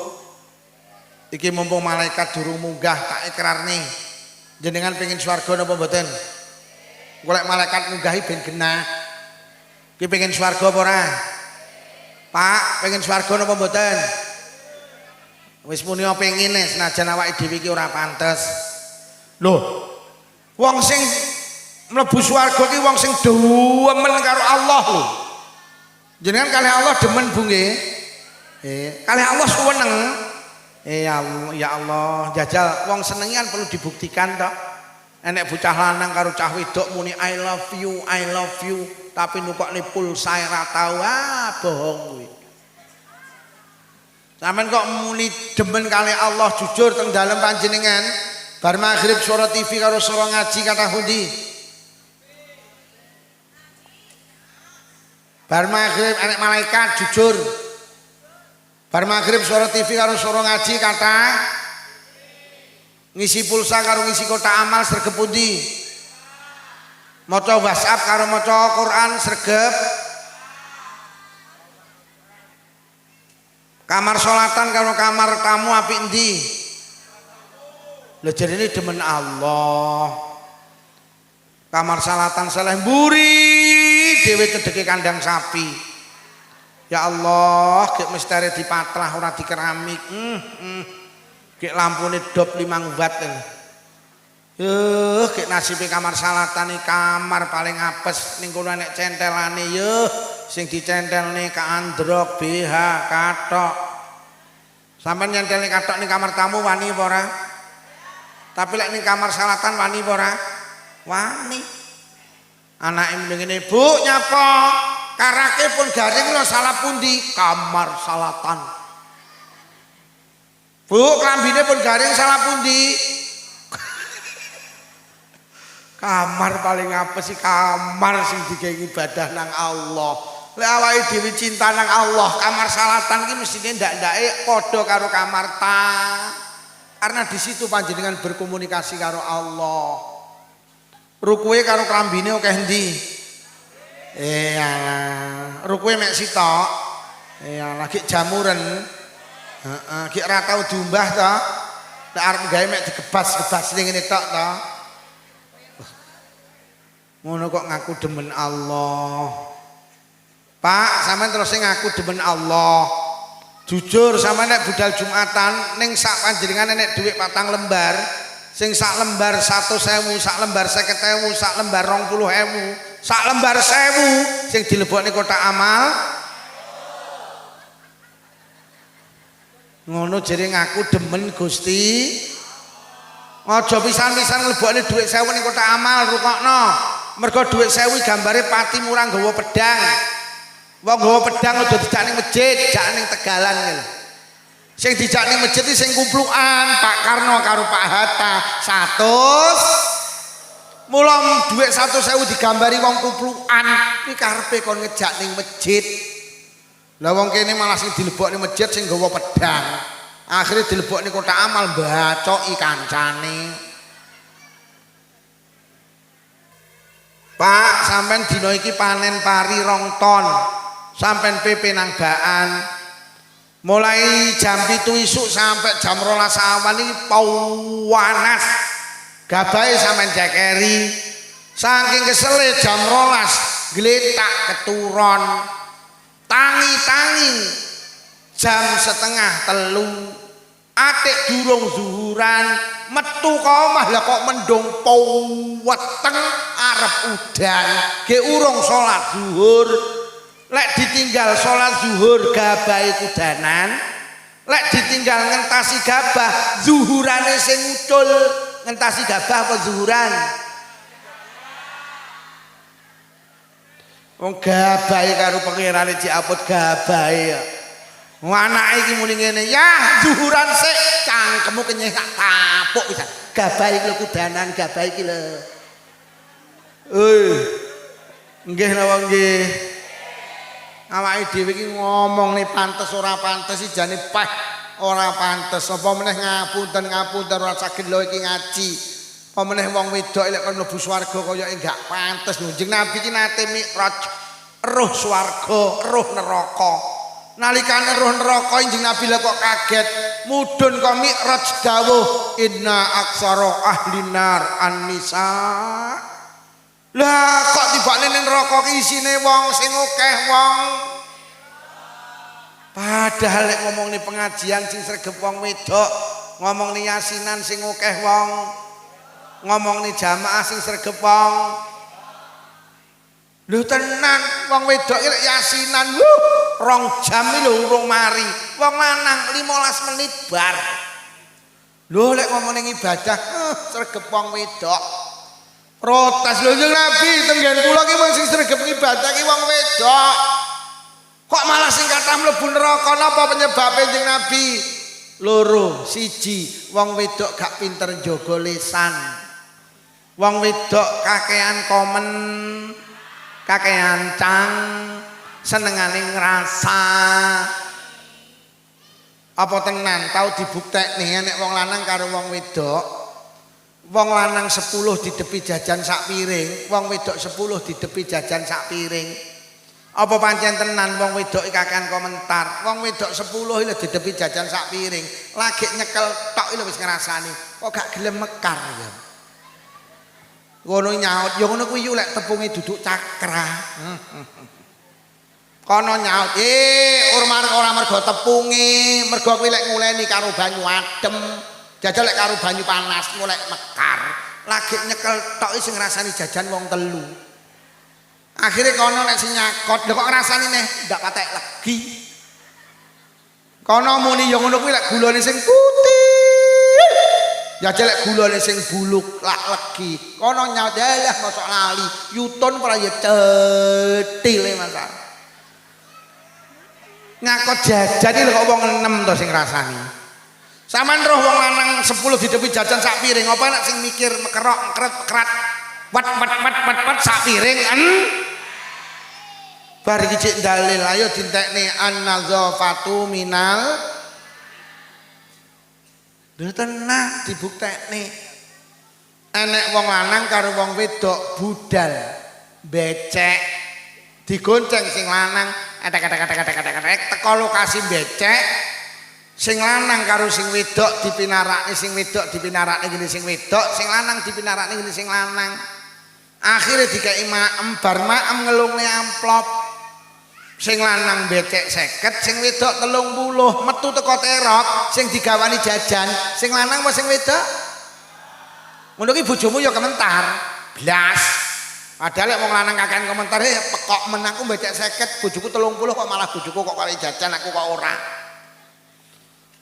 Speaker 1: iki mumpung malaikat durung munggah tak ikrarne. Jenengan pengin swarga napa mboten? Golek malaikat munggahi ben genah. Ki pengen swarga apa ora? Pak, pengen swarga napa mboten? Wis muni pengine senajan awake dhewe iki ora pantes. Lho, wong sing mlebu swarga ki wong sing demen karo Allah lho. Jenengan kalih Allah demen Bu nggih? Kalih Allah suweneng. Ya Allah, jajal wong senengan perlu dibuktikan tok. Enek bocah lanang karo cah wedok muni I love you, tapi nukokne pulsa ora tau, bohong kuwi. Sampeyan kok muni demen kali Allah jujur teng dalem panjenengan, bar maghrib suara TV karo suara ngaji kata pundi? Bar maghrib enek malaikat jujur. Bar maghrib suara TV karo suara ngaji kata ngisi pulsa karo ngisi kotak amal sregep pundi? Maca WhatsApp karo maca Quran sregep. Kamar sholatan karo kamar tamu apik endi? Lha jarene demen Allah. Kamar salatan saleh mburi dhewe cedheke kandang sapi. Ya Allah, gek misteri dipatlah ora dikeramik. Gek lampune dop 5 watt. Gek nasibe kamar salatan iki kamar paling apes ning kono nek centelane sing dicentelne kaandrok BH kathok. Sampeyan nyentelne kathok ning kamar tamu wani apa ora? Tapi lek ning kamar salatan wani apa ora? Wani. Anake ngene, "Bu, nyapa? Karake pun garing lho salah pundi? Kamar salatan." Bu, klambine pun garing salah pundi? Kamar paling apa sih kamar sing digawe ibadah nang Allah. Lek awake dhewe cinta nang Allah, kamar salatan ki mestine ndak-ndake padha karo kamar ta. Karena di situ panjenengan berkomunikasi karo Allah. Rukuhe karo klambine akeh endi? Alah, rukuhe mek sitok. Alah gek jamuren. Gek ora tau diumbah to. Nek arep gawe mek digebas-gebas ning ngene tok to. Ngono kok ngaku demen Allah. Pak, sampean terus ngaku demen Allah. Jujur sama nek budal Jumatan ning sak panjenengan nek dhuwit 4 lembar, sing sak lembar 100.000, sak lembar 50.000, sak lembar 20.000, sak lembar 1.000 sing dilebokne kotak amal. Ngono jere ngaku demen Gusti. Aja pisan-pisan nglebokne dhuwit 1.000 ning kotak amal, rukokno. Mergo dhuwit 1.000 gambare pati murang nggawa pedang. Wong nggawa pedang udah dijak ning masjid, jak ning Tegalan ngene. Sing dijak ning masjid iki sing kumplukan Pak Karno karo Pak Hatta 100. Mula dhuwit 100.000 digambari wong kumplukan iki karepe kon ngejak ning masjid. Lah wong kene malah sing dilebokne masjid sing nggawa pedang. Akhire dilebokne kotak amal bacoki kancane. Pak, sampean dina iki panen pari 2 ton. Sampean PP nang Baan. Mulai jam 7 isuk sampai jam 12 awan iki panas. Gabahe sampean jekeri. Saking kesele jam 12 gletak keturon. Tangi-tangi jam 2:30. Atik durung zuhuran, metu ka omah lah kok mendung weteng arep udan. Ge urung salat zuhur. Lek ditinggal salat zuhur gabahe kudanan. Lek ditinggal ngentasi gabah zuhurane sing ucul. Ngentasi gabah apa zuhuran? Wong gabahe karo pangerane Ciaput gabahe ya. Anake iki muni ngene, "Yah, zuhuran sik, cangkemmu kenyeh tak tapuk pisan." Gabah iki lho kudanan, gabah iki lho. Nggih napa nggih. Awake dhewe iki ngomong nih pantes ora pantes iki jane pah ora pantes. Apa meneh ngapunten ora saged lho iki ngaji. Apa meneh wong wedok lek kon mlebu swarga kaya enggak pantes. Njeng Nabi iki nate mikraj, roh swarga, roh neraka. Nalikane roh neraka Kanjeng Nabi lha kok kaget mudhun kok mikraj dawuh inna aksara ahlinar an-nisa. Lah kok tibane ning neraka ki isine wong sing akeh wong. Padahal lek ngomong ni pengajian sing sregep wong wedok, ngomong ni yasinan sing akeh wong, ngomong ni jamaah sing sregep wong. Lho tenan wong wedok iki lek yasinan 2 jam iki lho urung mari. Wong lanang 15 menit bar. Lho lek ngomong ning ibadah sregep wong wedok. Protes lho Kanjeng Nabi tenggen kula ki wong sing sregep ibadah ki wong wedok. Kok malah sing kathah mlebu neraka napa penyebabe Kanjeng Nabi? Loro, siji wong wedok gak pinter njaga lisan. Wong wedok kakean komen, kakean cang, senengane ngrasa. Apa tenan tau dibuktekne nek wong lanang karo wong wedok? Wong lanang 10 didepi jajan sak piring, wong wedok 10 didepi jajan sak piring. Apa pancen tenan wong wedok kakean komentar, wong wedok 10 iki didepi jajan sak piring, lagi nyekel tok iki wis ngrasani, kok gak gelem mekar ya. Ngono nyaut, ya ngono kuwi lek tepunge duduk cakra. Kono nyaut, ora mergo tepunge, mergo kuwi lek nguleni karo banyu adem. Jajal lek karo banyu panas mulai mekar. Lagi nyekel tok sing ngrasani jajan wong telu. Akhire kono nek sing nyakot, lho kok ngrasani neh ndak patek legi. Kono muni ya ngono kuwi lek gulane sing putih. Jajal lek gulane sing buluk lak legi. Kono nyaut ya mosok lali, yutun ora ya cetile masak. Nyakot jajan iki lho kok wong 6 to sing ngrasani. Saman roh wong lanang 10 didepi jajan sak piring apa nek sing mikir mekerok keret wat sak piring bar iki cek dalil ayo dintekne an-nazafatu minal lho tenan dibuktekne enek wong lanang karo wong wedok budal becek digonceng sing lanang etek teko lokasi becek. Sing lanang karo sing wedok dipinarakne sing wedok dipinarakne ngene sing wedok, sing lanang dipinarakne ngene sing lanang. Akhire dikai maem bar maem ngelungne amplop. Sing lanang becek 50, sing wedok 30, metu teko terok sing digawani jajan, sing lanang apa sing wedok? Ngono ki bojomu ya komentar. Blas. Padahal lek wong lanang kakean komentar, pekok men aku becek 50, bojoku 30 kok malah bojoku kok kali jajan aku kok ora.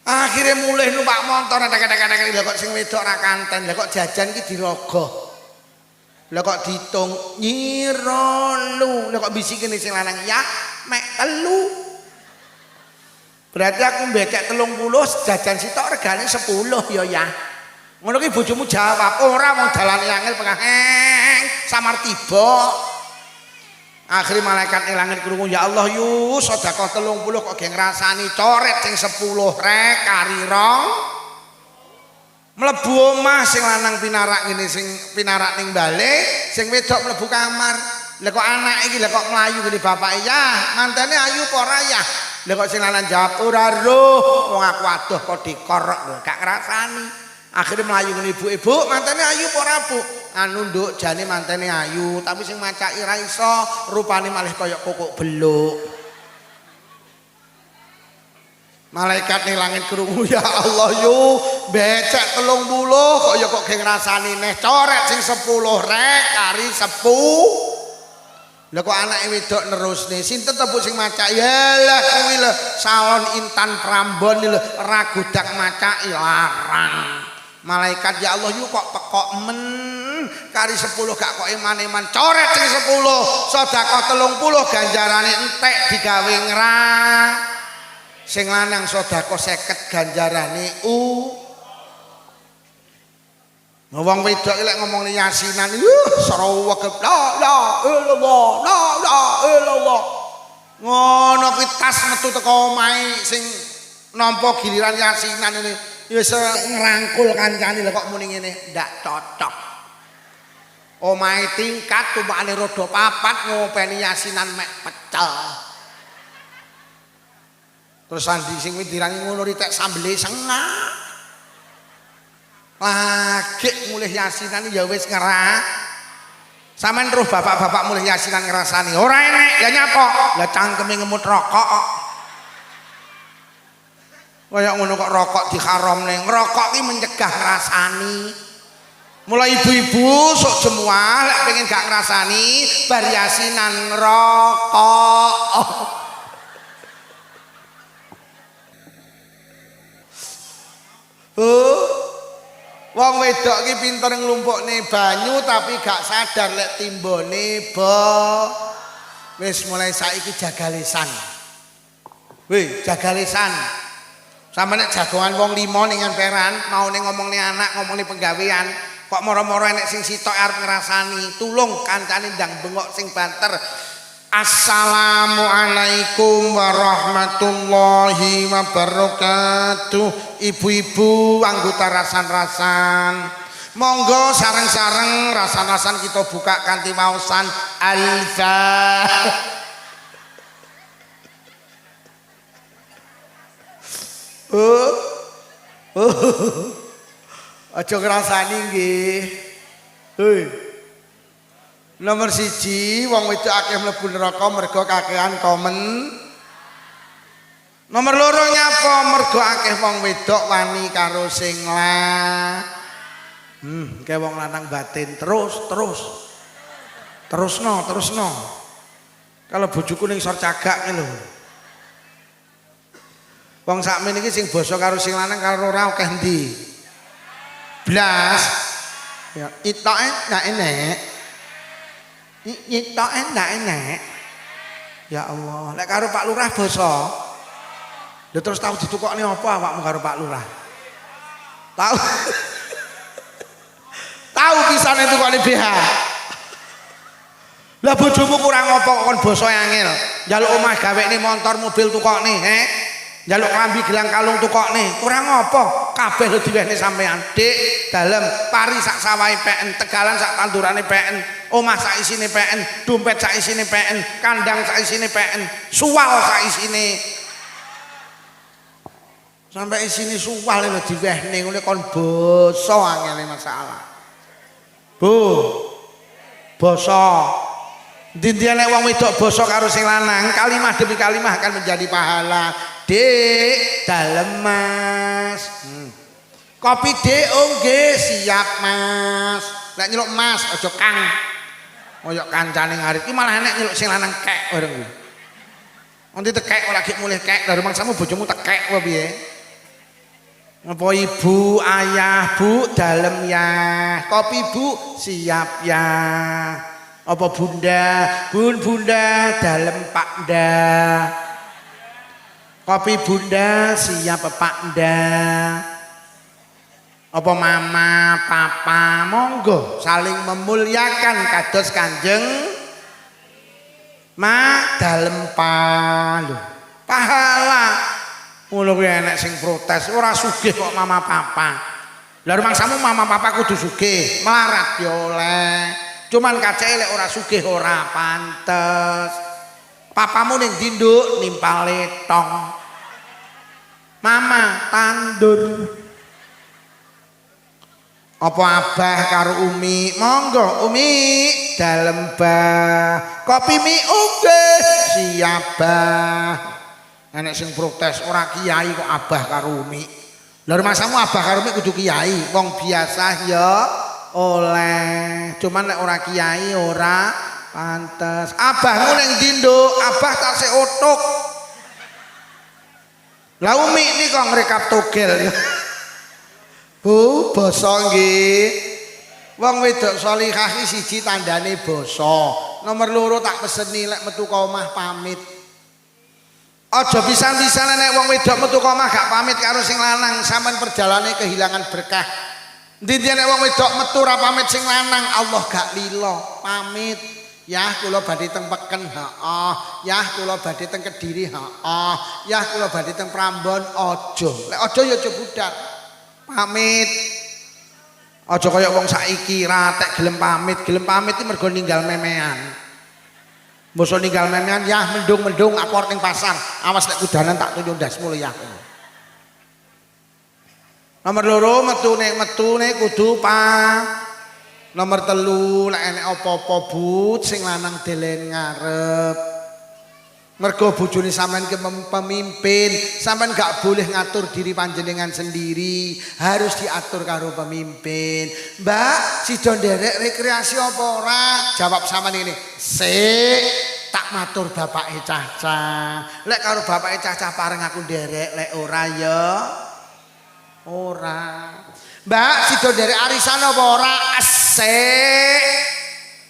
Speaker 1: Akhirnya mulai numpak motor nek-nek kok sing wedok ora kanten, lha kok jajan ki dirogoh. Lah kok diitung nyira lu, lah kok bisikine sing lanang ya mek 3. Berarti aku becek 30 jajan sitok regane 10 ya. Ngono ki bojomu jawab, ora wong dalane angel pengaheng samar tiba. Akhire malaikat ning langit krungu, ya Allah yu sedekah 30 kok ge ngrasani coret sing 10 rek kari rong. Mlebu omah sing lanang pinarak ngene sing pinarak ning bale, sing wedok mlebu kamar. Lah kok anak iki lah kok mlayu ngene bapake ya, mantene ayu apa ora ya? Lah kok sing lanang jawab ora roh, wong aku adoh kok dikorok lho, gak ngrasani. Akhirnya melayu ngene ibu-ibu, mantene ayu apa ora Bu? Anu nduk jane mantene ayu, tapi sing macaki ra iso, rupane malah kaya kokok beluk. Malaikat ning langit krungu, ya Allah yu, becek 30 kok ya kok ge ngrasani neh coret sing 10 rek kari 10. Lah kok anake wedok nerusne, sinten to Bu sing macaki? Yalah kuwi lho, salon Intan Prambon lho, ragodak macaki larang. Malaikat ya Allah yuk kok pekok men kari 10 gak kok eman-eman coret sing 10 sedekah 30 ganjarane entek digawe ngrah sing lanang sedekah 50 ganjarane wong wedok lek ngomong yasinan saraweg la ilallah ngono kuwi tas metu teko omahe sing nampa giliran yasinan ini wis ngrangkul kancane lho kok muni ngene ndak cocok. Omahe tingkat tumpakane rodo 4 ngopeni yasinan mek pecel. Terus sandi sing dirangi ngono ritek sambele sengak. Lagi mulih yasinan ya wis ngerah. Sampeyan roh bapak-bapak mulih yasinan ngrasani. Ora enek ya nyapa. Lah cangkeme ngemut rokok kok. Kayak ngono kok rokok diharamne. Ngerokok ki mencegah ngrasani. Mulai ibu-ibu sok semua lek pengen gak ngrasani bar yasinan ngerokok. Wong wedok ki pinter nglumpukne banyu tapi gak sadar lek timbone wis mulai saiki jagalesan. Weh, jagalesan. Sama nek jagongan wong 5 ning emperan, mau ning ngomongne anak, ngomongne penggawean, kok moro-moro enek sing sitok arep ngrasani, tulung kancane ndang bengok sing banter. Assalamualaikum warahmatullahi wabarakatuh. Ibu-ibu anggota rasan-rasan. Monggo sareng-sareng rasan-rasan kita buka kanthi waosan Al-Fatihah. Aja ngrasani nggih. Nomor 1 wong wedok akeh mlebu neraka mergo kakehan komen. Nomor 2 nyapa mergo akeh wong wedok wani karo sing kayak wong lanang batin terusno. Kalau bojoku ning sor cagak lho. Wong sakmene iki sing basa karo sing lanang karo ora akeh ndi. Blas. Ya, itoke ndak enek. Itoke ndak enek. Ya Allah, lek karo Pak Lurah basa. Lha terus tau ditukokne apa awakmu karo Pak Lurah? Tahu. Tahu pisane tukokne BH. Lah bojomu kurang apa kon basa angel. Njaluk omah gawekne motor mobil tukokne, Njaluk klambi gelang kalung tukokne, kurang apa? Kabeh lho diwehne sampean. Dik, dalem pari sak sawahe PN, tegalan sak tandurane PN, omah sak isine PN, dompet sak isine PN, kandang sak isine PN, suwal sak isine. Sampai isine suwal lho diwehne ngene kon basa angele masalah. Bu. basa. Dindian nek wong wedok basa karo sing lanang, kalimah demi kalimah akan menjadi pahala. Dik, dalem Mas. Kopi Dik, oh nggih, siap Mas. Nek nyeluk Mas, aja Kang. Koyok kancane ngarep iki malah enek nyeluk sing lanang kek bareng kuwi. Nanti tekek ora lagi mulih kek, dari mangsamu bojomu tekek apa piye? Apa ibu, ayah, bu, dalem ya. Kopi bu, siap ya. Apa bunda, bunda, dalem pak da. Kopi bunda, siap pak da. Apa mama, papa, monggo saling memuliakan kados Kanjeng dalem lho. Pahala. Ngono kuwi enek sing protes, ora sugih kok mama papa. Lah rumangsamu mama papa kudu sugih, melarat ya oleh. Cuman kacake lek ora sugih ora pantes. Papamu ning dinduk nimpal letong. Mama tandur. Apa abah karo umi, monggo umi dalem bah. Kopi mi nggih siap bah. Enek sing protes ora kiai kok abah karo umi. Lha masamu abah karo umi kudu kiai, wong biasa ya oleh. Cuman nek ora kiai ora pantes. Abahmu ning dinduk, abah tak sik otuk. Lah umi iki kok ngrekap togel ya. Bu, basa nggih. Wong wedok salihah iki siji tandane basa. Nomor loro tak peseni lek metu ka omah pamit. Aja pisan-pisan nek wong wedok metu ka omah gak pamit karo sing lanang, sampean perjalane kehilangan berkah. Endi nek wong wedok metu ora pamit sing lanang, Allah gak lilo. Pamit. Yah kula badhe teng Peken, heeh. Yah kula badhe teng Kediri, heeh. Yah kula badhe teng Prambon, aja. Lek aja ya aja budal. Pamit. Aja kaya wong saiki ratek gelem pamit iki mergo ninggal memean. Mosok ninggal memean yah mendung-mendung aku arep ning pasar. Awas nek kudanan tak tunjuk ndasmu lho yah. Nomor loro metune kudu Nomor telu lek enek apa-apa but sing lanang delen ngarep. Mergo bojone sampean ke pemimpin, sampean gak boleh ngatur diri panjenengan sendiri, harus diatur karo pemimpin. Mbak, sida nderek rekreasi apa ora? Jawab sampean ini, sik tak matur bapake Caca. Lek karo bapake Caca pareng aku nderek, lek ora ya ora. Mbak, sida nderek arisan apa ora? Sik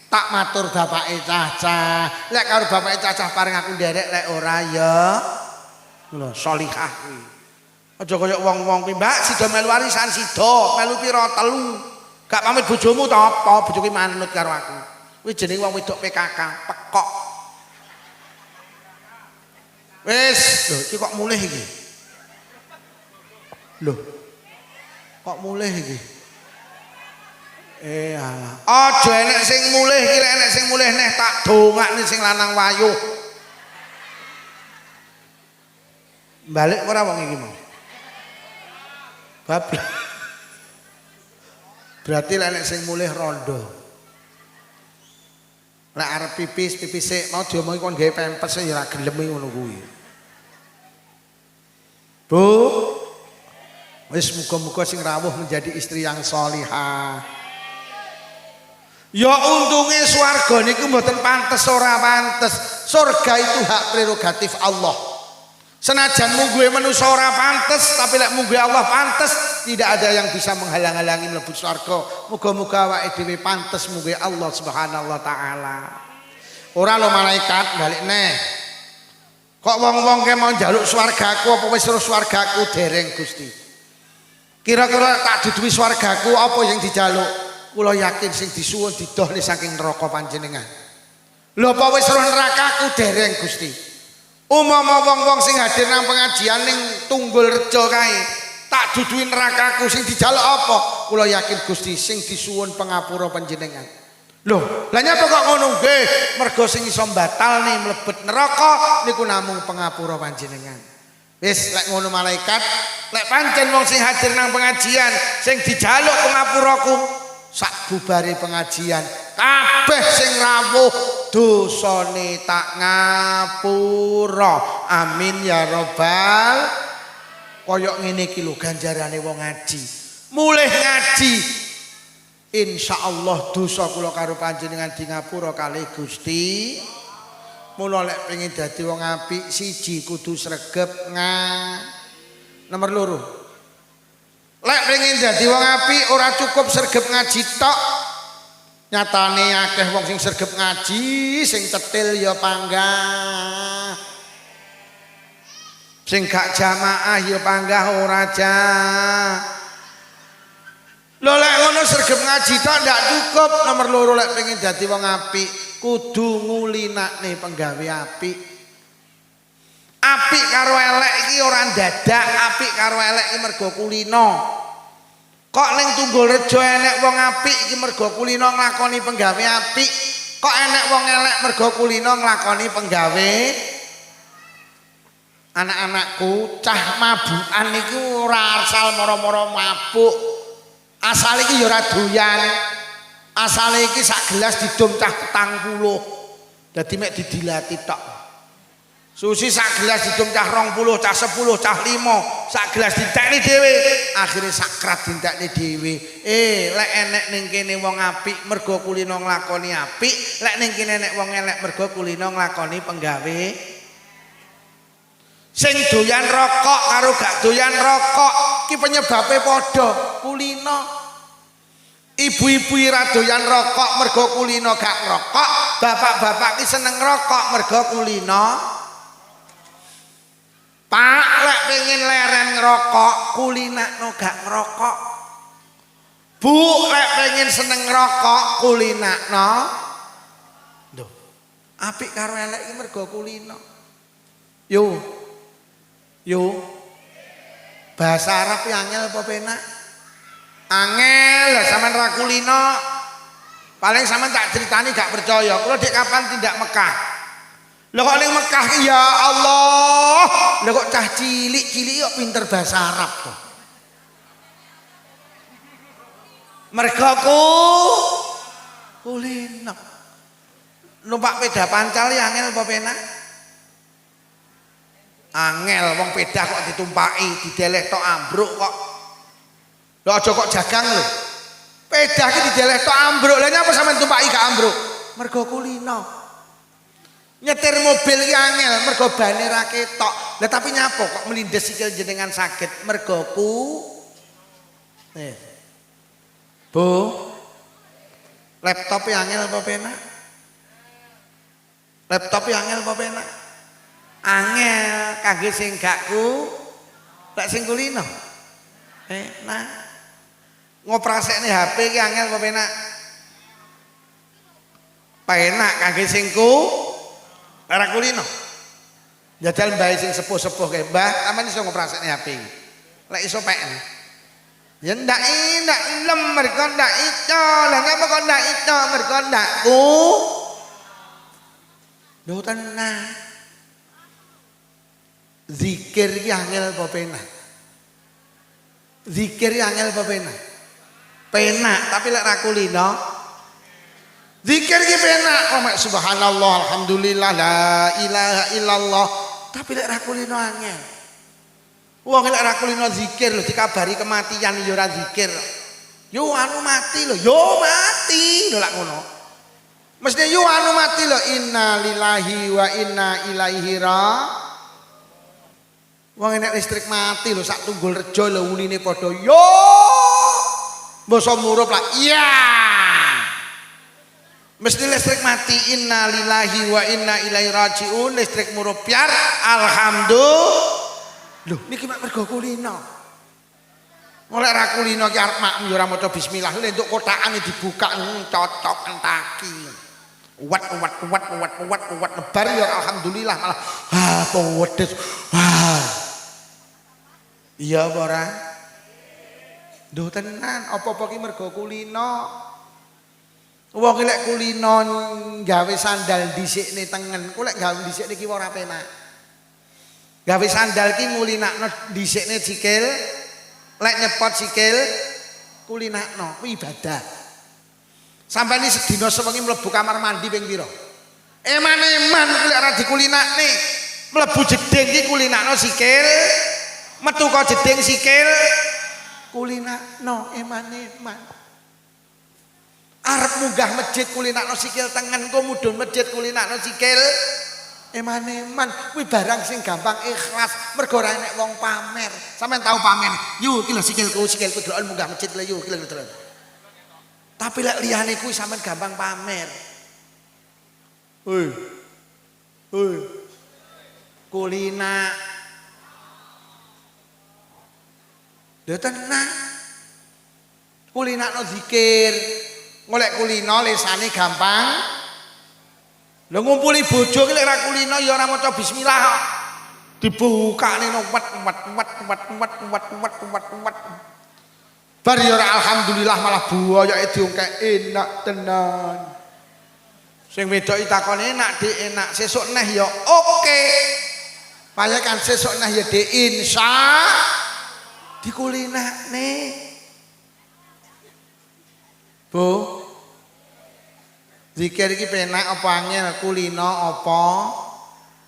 Speaker 1: tak matur bapake Caca. Lek karo bapake Caca paring aku nderek lek ora ya lho salihah kuwi. Aja kaya wong-wong kuwi, Mbak, sida melu warisan sida, melu pira 3. Gak pamit bojomu ta apa? Bojo kuwi manut karo aku. Kuwi jeneng wong wedok PKK, pekok. Wis, lho iki kok mulih iki. Lho. Kok mulih iki? Alah. Aja enek sing mulih iki, lek enek sing mulih neh tak dongakne sing lanang wayuh. Balik ora wong iki mau. Bab. Berarti lek enek sing mulih rondo. Lek arep pipis sik mau diomongi kon gawe pempes ya ora gelem ngono kuwi. Bu, wis muga-muga sing rawuh menjadi istri yang sholihah. Ya untungnya swarga niku mboten pantes ora pantes. Surga itu hak prerogatif Allah. Senajan mungguhe manusa ora pantes, tapi lek mungguhe Allah pantes, tidak ada yang bisa menghalang-halangi mlebu swarga. Muga-muga awake dhewe pantes mungguhe Allah Subhanahu wa taala. Ora lo malaikat balik neh. Kok wong-wong ke mau njaluk swargaku apa wis terus swargaku dereng Gusti. Kira-kira tak duduhi swargaku apa yang dijaluk? Kula yakin sing disuwun didohne saking neraka panjenengan. Lho apa wis roh nerakaku dereng Gusti. Umpama wong-wong sing hadir nang pengajian ning Tunggul Rejo kae tak duduhi nerakaku sing dijaluk apa? Kula yakin Gusti sing disuwun pangapura panjenengan. Lho, lha nyapa kok ngono nggih? Mergo sing iso batalne mlebet neraka niku namung pangapura panjenengan. Wis lek ngono malaikat, lek pancen wong sing hadir nang pengajian sing dijaluk pangapuraku sak bubare pengajian kabeh sing rawuh dosane tak ngapura amin ya robbal koyok ngene iki lho ganjarane wong ngaji mulih ngaji insyaallah dosa kula karo panjenengan di ngapura kalih Gusti. Mula lek pengen dadi wong apik siji kudu sregep nomor loro. Lek pengen dadi wong apik ora cukup sregep ngaji tok. Nyatane akeh wong sing sregep ngaji sing cetil ya panggah. Sing gak jamaah ya panggah ora Lho lek ngono sregep ngaji tok ndak cukup. Nomor loro lek pengen dadi wong apik kudu ngulinakne penggawe apik. Apik karo elek iki ora dadak, apik karo elek iki mergo kulino. Kok ning Tunggulrejo enek wong apik iki mergo kulino nglakoni penggawe apik. Kok enek wong elek mergo kulino nglakoni penggawe. Anak-anakku cah mabukan niku ora asal moro-moro mabuk. Asal iki ya ora doyan. Asale iki sak gelas didom cah 40. Dadi mek didilati tok. Susi sak gelas didom cah 20, cah 10, cah 5, sak gelas ditekni dhewe, akhire sakrat ditekni dhewe. Lek enek ning kene wong apik mergo kulino nglakoni apik, lek ning kene enek wong elek mergo kulino nglakoni penggawe. Sing doyan rokok karo gak doyan rokok iki penyebabe padha, kulino. Ibu-ibu ira doyan rokok mergo kulino gak ngrokok, bapak-bapak ki seneng rokok mergo kulino. Pak lek pengen leren ngerokok, kulinakno gak ngerokok. Bu lek pengen seneng ngerokok, kulinakno. Lho, apik karo elek iki mergo kulino. Yo. Bahasa Arab yang angel apa penak? Angel lah sampean ra kulino. Paling sampean tak ceritani gak percaya. Kula dek kapan tindak Mekah. Lho kok ning Mekah ya Allah. Lho kok cah cilik-cilik kok pinter bahasa Arab to. Mergo kulino. Numpak peda pancal ya angel apa penak? Angel wong peda kok ditumpaki, dideleh tok ambruk kok. Lho aja kok jagang lho. Peda iki dideleh tok ambruk. Lah nyapa sampean tumpaki gak ambruk? Mergo kulino. Nyetir mobil iki angel mergo bane ra ketok. Lah tapi nyapa kok melindes sikil jenengan saged mergo Bu. Laptop angel apa penak? Laptop angel apa penak? Angel kangge sing gak lek sing kulino. Nah. Ngoprasekne HP ki angel apa penak? Penak kangge sing ora kulino. Jajal mbae sing sepuh-sepuh kae, Mbah, sampeyan iso ngoprasekne HP iki. Lek iso PN. Ya ndak ilem mergo ndak iso. Lah ngapa kok ndak iso? Mergo ndak Lho tenan. Zikir ki angel apa penak? Zikir ki angel apa penak? Penak, tapi lek ra kulino. Zikir ki penak, subhanallah, alhamdulillah, la ilaha illallah. Tapi lek ra kulino angel. Wong lek ra kulino zikir lho dikabari kematian ya ora zikir. Yo anu mati lho, yo mati lho lak ngono. Mesti yo anu mati lho, inna lillahi wa inna ilaihi raji'un. Wong enek listrik mati lho sak Tunggulrejo lho uline padha yo. Basa murup lah. Iya. Mesti listrik mati inna lillahi wa inna ilaihi raji'un listrik murup piar alhamdulillah. Lho niki mek mergo kulino. Oleh ra kulino ki arep makmu ya ora maca bismillah lho entuk kotakane dibuka cocok entaki. Uwat lebar ya alhamdulillah malah pedes. Iya apa ora? Duh tenan apa-apa ki mergo kulino. Wong lek kulino gawe sandal dhisikne tengen, ku lek gawe dhisikne ki ora penak. Gawe sandal ki ngulinakno dhisikne sikil, lek nyepot sikil kulinakno ku ibadah. Sampai ini sedina sewengi mlebu kamar mandi ping pira? Eman-eman kuwi ora dikulinakne. Mlebu jeding iki kulinakno sikil, metu ka jeding sikil kulinakno eman-eman. Arep munggah masjid kulinakno sikil tengen, engko mudhun masjid kulinakno sikil eman-eman. Kuwi barang sing gampang ikhlas, mergo ora enek wong pamer. Sampeyan tahu pamer? Yu iki lho sikilku deloken munggah masjid lho yu iki lho delok. Tapi lek liyane kuwi sampeyan gampang pamer. Hoi. Kulina. Lho tenang. Kulinakno zikir. Golek kulina lisane gampang. Lho ngumpuli bojo ki lek ora kulina ya ora maca bismillah kok. Dibukane wat. Bar ya ora alhamdulillah malah buayake diungkek enak tenan. Sing wedok takone enak Dik enak, sesuk neh ya oke. Paling kan sesuk neh ya Dik insya dikulinakne. Bu. Zikir iki penak apa angel, kulina apa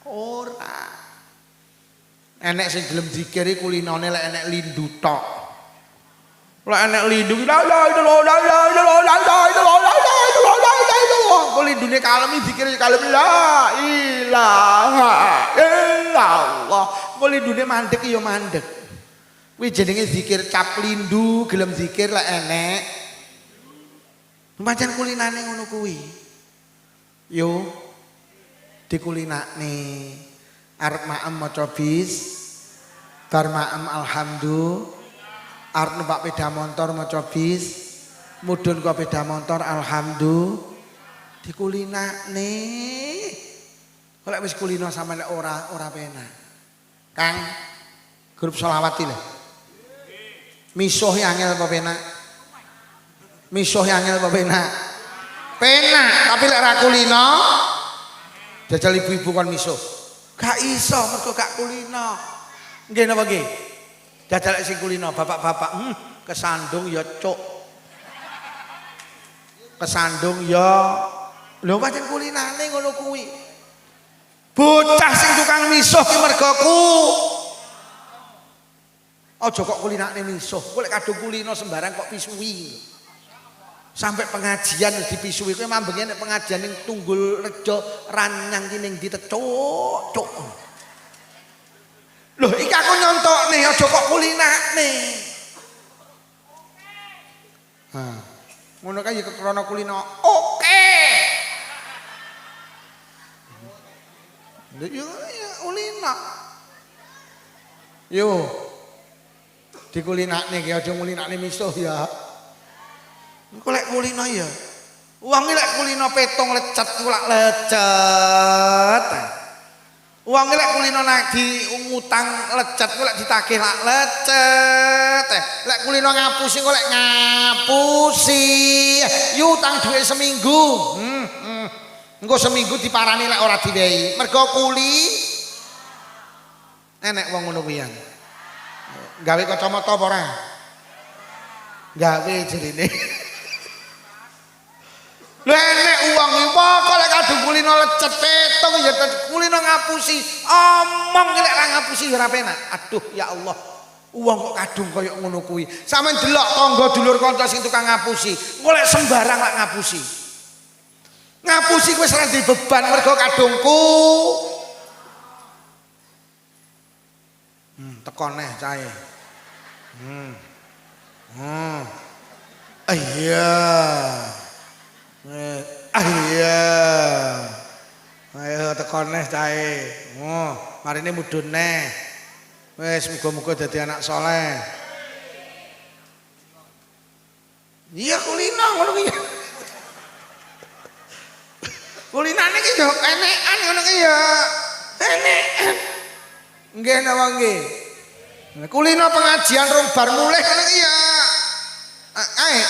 Speaker 1: ora. Enek sing gelem zikir iki kulinane lek enek lindu tok. Lek enek lindu la lindune kalem zikir kalem la ilaha illallah. Kok lindune mandek ya mandek. Kuwi jenenge zikir cap lindu, gelem zikir lek enek. Pancen kulinane ngono kuwi. Yo dikulinakne. Arep maem maca bis, bar maem alhamdulillah. Arep numpak sepeda motor maca bis, mudhun kok sepeda motor alhamdulillah. Dikulinakne. Kok lek wis kulina sampeyan ora penak. Kang grup selawat iki lho. Misuh angel apa penak? Misuh angel apa penak? Penak, tapi lek ra kulina jajal ibu-ibu kon misuh. Gak iso mergo gak kulina. Nggih napa nggih? Jajal sing kulina bapak-bapak, kesandung ya cuk. Kesandung ya lho pancen kulinane ngono kuwi. Bocah sing tukang misuh ki mergoku. Aja kok kulinane misuh. Kok lek kadung kulina sembarang kok pisuwi. Sampai pengajian dipisui kowe mambenge nek pengajian ning Tunggul Rejo Ranyang ki ning ditecuk. Loh iki aku nyontokne aja kok kulinane. Ha. Ngono kae ya krana kulina. Oke. Yo ulina. Yo. Dikulinakne ki aja ngulinakne misuh ya. Engko lek kulina ya. Wong lek kulina petong lecet ku lak lecet. Wong lek kulina nagih ngutang lecet ku lek ditagih lak lecet. Lek kulina ngapusi kok lek ngapusi. Yu utang dhuwit seminggu. Engko seminggu diparani lek ora diwehi. Mergo kuli enek wong ngono kuwi. Gawe kacamata apa ora? Gawe jerine. Lha enek uang iki kok lek kadung kulina lecet petong ya kulina ngapusi. Omong lek ra ngapusi ora penak. Aduh ya Allah. Uang kok kadung kaya ngono kuwi. Sampeyan delok tangga dulur kanca sing tukang ngapusi. Engko lek sembarang lek ngapusi. Ngapusi wis ora ndek beban mergo kadungku. Teko neh cahe. Iya. Iya. Ayo tekan neh cahe. Marine mudhun neh. Wis muga-muga dadi anak soleh. Iya kulina ngono ki. Kulinane ki yo enekan ngono ki ya. Enekan. Nggih napa nggih? Kulina pengajian rong bar mulih ngono ki ya.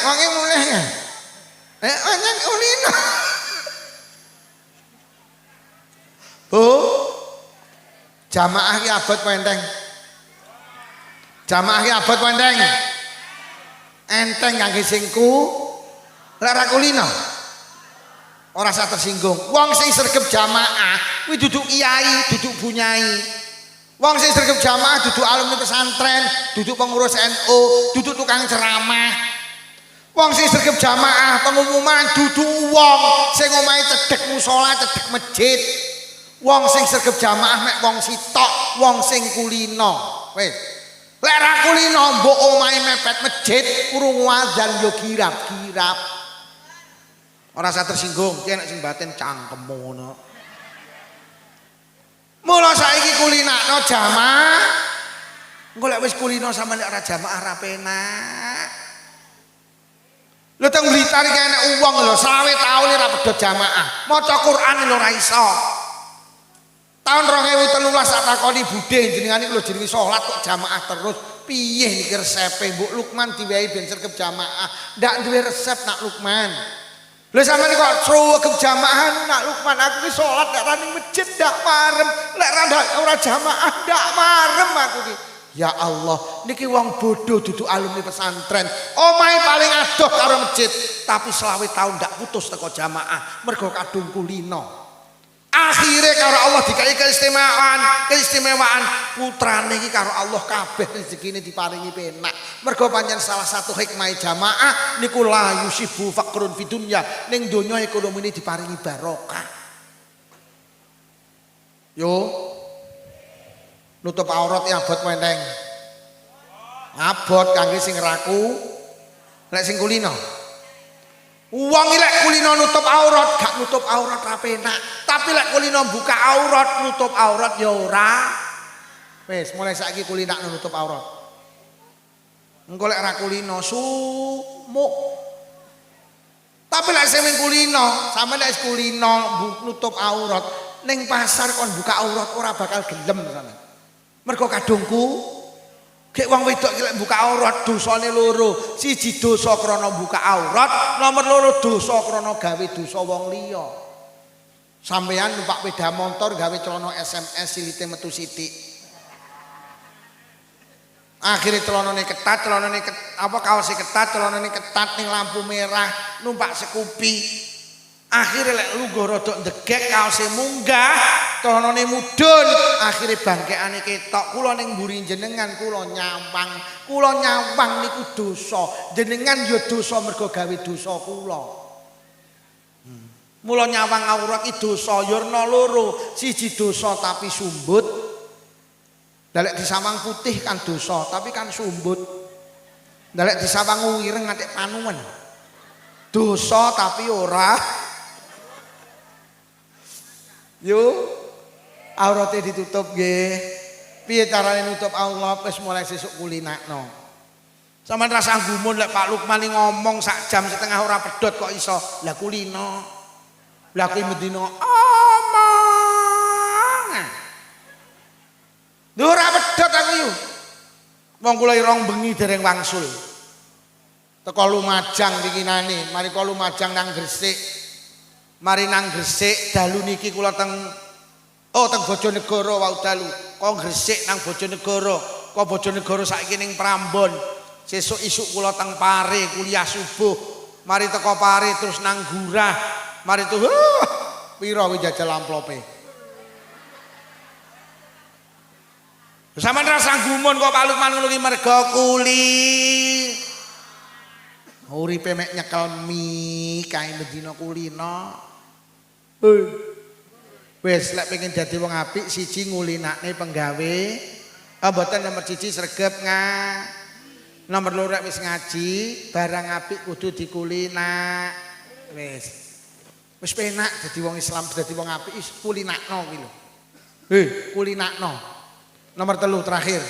Speaker 1: Wonge mulih ya. Anjen kulina. Bu, jamaah ki abot apa enteng? Jamaah ki abot apa enteng? Enteng kangge sing
Speaker 2: Lek ra kulino ora usah tersinggung. Wong sing sregep jamaah kuwi duduk kiai, duduk bunyai. Wong sing sregep jamaah duduk alumni pesantren, duduk pengurus NU, duduk tukang ceramah. Wong sing sregep jamaah pengumuman duduk wong sing omahe cedhek musala, cedhek masjid. Wong sing sregep jamaah mek wong sitok, wong sing kulino. Wis. Lek ra kulino mbok omahe mepet masjid, krungu azan yo girap-girap. Ora usah tersinggung, ki nek sing batin cangkemmu ngono. Mula saiki kulinakno jamaah. Engko lek wis kulino sampeyan nek ora jamaah ra penak. Lho teng Blitar iki enek wong lho 20 taun ora pedhot jamaah. Maca Quran lho ora iso. Tahun 2013 tak takoni budhe jenengan iki lho jenenge salat kok jamaah terus. Piye niki resepe Mbok Lukman diwehi ben sregep jamaah. Ndak duwe resep nak Lukman. Lha sampeyan kok sregep jamaah nak Lukman aku ki salat nek ra ning masjid ndak marem. Lek ora jamaah ndak marem aku ki. Ya Allah, niki wong bodoh duduk alumni pesantren. Omahe paling adoh karo masjid, tapi 20 tahun ndak putus teko jamaah mergo kadung kulino. Akhire karo Allah dikai keistimewaan putrane iki karo Allah kabeh rezekine diparingi penak. Mergo pancen salah satu hikmah jamaah niku la yusibu faqrun fid dunya, ning donya ekonomine diparingi barokah. Yo nutup aurat ya abot meneng. Abot kangge sing raku, lek sing kulino. Wong lek kulino nutup aurat, gak nutup aurat ra penak. Tapi lek kulino buka aurat, nutup aurat ya ora. Wis, mulai saiki kulinak nutup aurat. Engko lek ra kulino sumuk. Tapi lek sing kulino, sampe lek kulino nutup aurat, ning pasar kon buka aurat ora bakal gelem sampe. Mergo kadungku gek wong wedok iki lek buka aurat dosane loro. Siji dosa krana buka aurat, nomor loro dosa krana gawe dosa wong liya. Sampeyan numpak sepeda motor gawe celana SMS silite metu sithik. Akhire celanane ketat, kaose ketat, celanane ketat ning lampu merah, numpak Scoopy. Akhire lek lungguh rada ndegek kaose munggah, celanane mudhun, akhire bangkekane ketok. Kula ning mburi jenengan kula nyawang niku dosa. Jenengan ya dosa mergo gawe dosa kula. Mula nyawang aurat iki dosa ya ana loro. Siji dosa tapi sumbut. Dalek disawang putih kan dosa, tapi kan sumbut. Dalek disawang wireng nganti panuwen. Dosa tapi ora. Yo aurate ditutup nggih. Piye carane nutup aurat wis mulai sesuk kulinakno. Sampeyan rasa gumun lek Pak Lukman ngomong sak jam setengah ora pedhot kok iso. Lah kulino. Lah kuwi medina omong. Lho ora pedhot aku yo. Wong kula irong bengi dereng wangsul. Teko Lumajang bikinane, mari kok Lumajang nang Gresik. Mari nang Gresik dalu niki kula teng Bojonegoro wau dalu. Kok Gresik nang Bojonegoro, kok Bojonegoro saiki ning Prambon. Sesuk isuk kula teng Pare kuliah subuh. Mari teko Pare terus nang Gurah. Mari tuh pira kuwi jajal amplope. Sampeyan rasa gumun kok Pak Lukman ngono ki mergo kuli. Uripe mek nyekel mi kae bendina kulino. Wis lek pengen dadi wong apik siji ngulinakne penggawe. Mboten nomor 1 sregep nomor 2 wis ngaji, barang apik kudu dikulinak. Wis penak dadi wong Islam, dadi wong apik wis kulinakno kuwi lho. Kulinakno. Nomor 3 terakhir.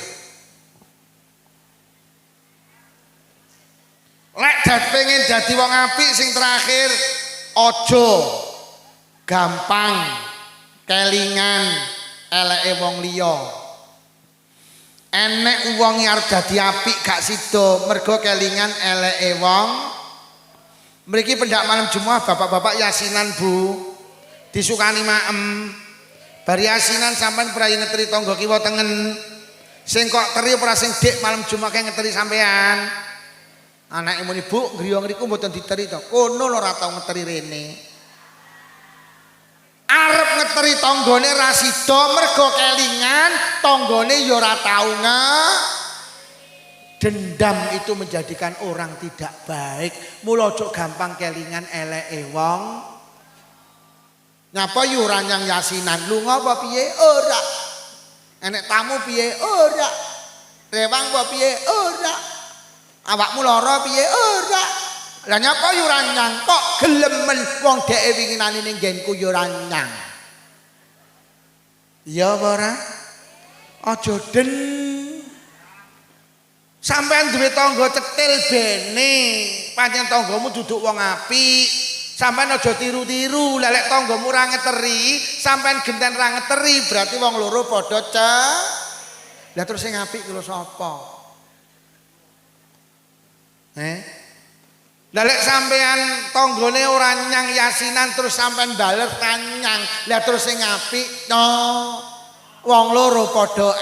Speaker 2: Lek pengen dadi wong apik sing terakhir ojo gampang kelingan eleke wong liya. Enek wong arep dadi apik gak sida mergo kelingan eleke wong. Mriki pendak malam Jumat bapak-bapak yasinan Bu. Disukani maem. Bar yasinan sampean prayi ngeteri tangga kiwa tengen. Sing kok teri ora sing dik malam Jumat kae ngeteri sampean. Anake muni, "Bu, griya ngriku mboten diteri to." Kono lho ora tau ngeteri rene. Arep ngeteri tanggane ra sida mergo kelingan, tanggane ya ora tau Dendam itu menjadikan orang tidak baik. Mula ojo gampang kelingan eleke wong. Nyapa yu ora nyang yasinan, lunga apa piye? Ora. Enek tamu piye? Ora. Rewang apa piye? Ora. Awakmu lara piye? Ora. Lah nyapa yu ora nyang kok gelemen wong dheke winginane ning nggenku yu ora nyang. Iya apa ora? Aja den. Sampeyan duwe tangga cetil bene, pancen tanggamu duduk wong apik. Sampeyan aja tiru-tiru, lek tanggamu ora ngeteri, sampeyan genten ra ngeteri, berarti wong loro padha Lah terus sing apik ku lho sapa? Lah lek sampeyan tanggane ora nyang yasinan terus sampeyan baler tanyang, lah terus sing apik to wong loro padha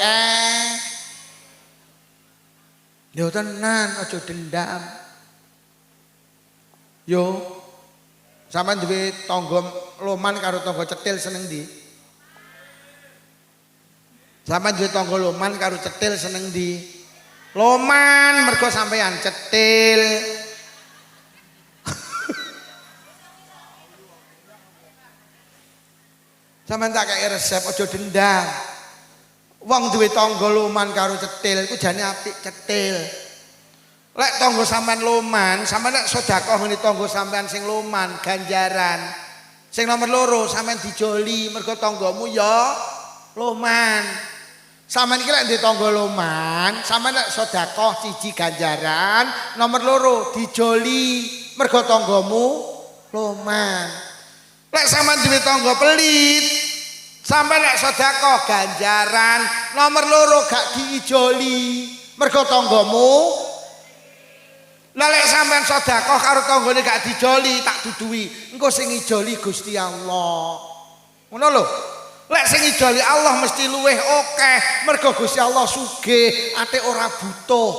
Speaker 2: Yo tenan aja dendam. Yo sampean duwe tangga loman karo tangga cetil seneng ndi? Sampean duwe tangga loman karo cetil seneng ndi? Loman mergo sampean cetil. Sampeyan tak kei resep aja dendam. Wong duwe tangga loman karo cetil iku jane apik cetil. Lek tangga sampean loman, sampean nek sedekah ngene tangga sampean sing loman ganjaran. Sing nomor loro sampean dijoli mergo tanggamu ya loman. Sampean iki lek duwe tangga loman, sampean nek sedekah siji ganjaran, nomor loro dijoli mergo tanggamu loman. Lek sampean duwe tangga pelit, sampai nek sedekah ganjaran, nomor loro gak diijoli mergo tanggamu. Lah lek sampean sedekah karo tanggane gak dijoli tak duduhi, engko sing ijoli Gusti Allah. Ngono lho. Lek sing ijoli Allah mesti luweh akeh mergo Gusti Allah sugih, ate ora butuh.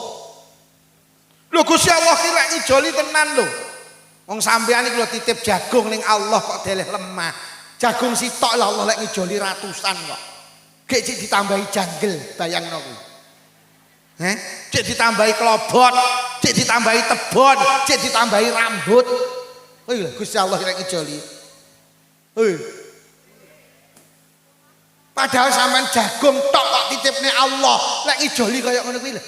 Speaker 2: Lho Gusti Allah ki lek ijoli tenan lho. Wong sampeyan iki lho titip jagung ning Allah kok deleh lemah. Jagung sitok lah Allah lek ngijoli ratusan kok. Gek cik ditambahi janggel, bayangno kuwi. Cik ditambahi klobot, cik ditambahi tebon, cik ditambahi rambut. Oh iya Gusti Allah lek ngijoli. Padahal sampean jagung tok kok titipne Allah, lek ngijoli kaya ngono kuwi lho.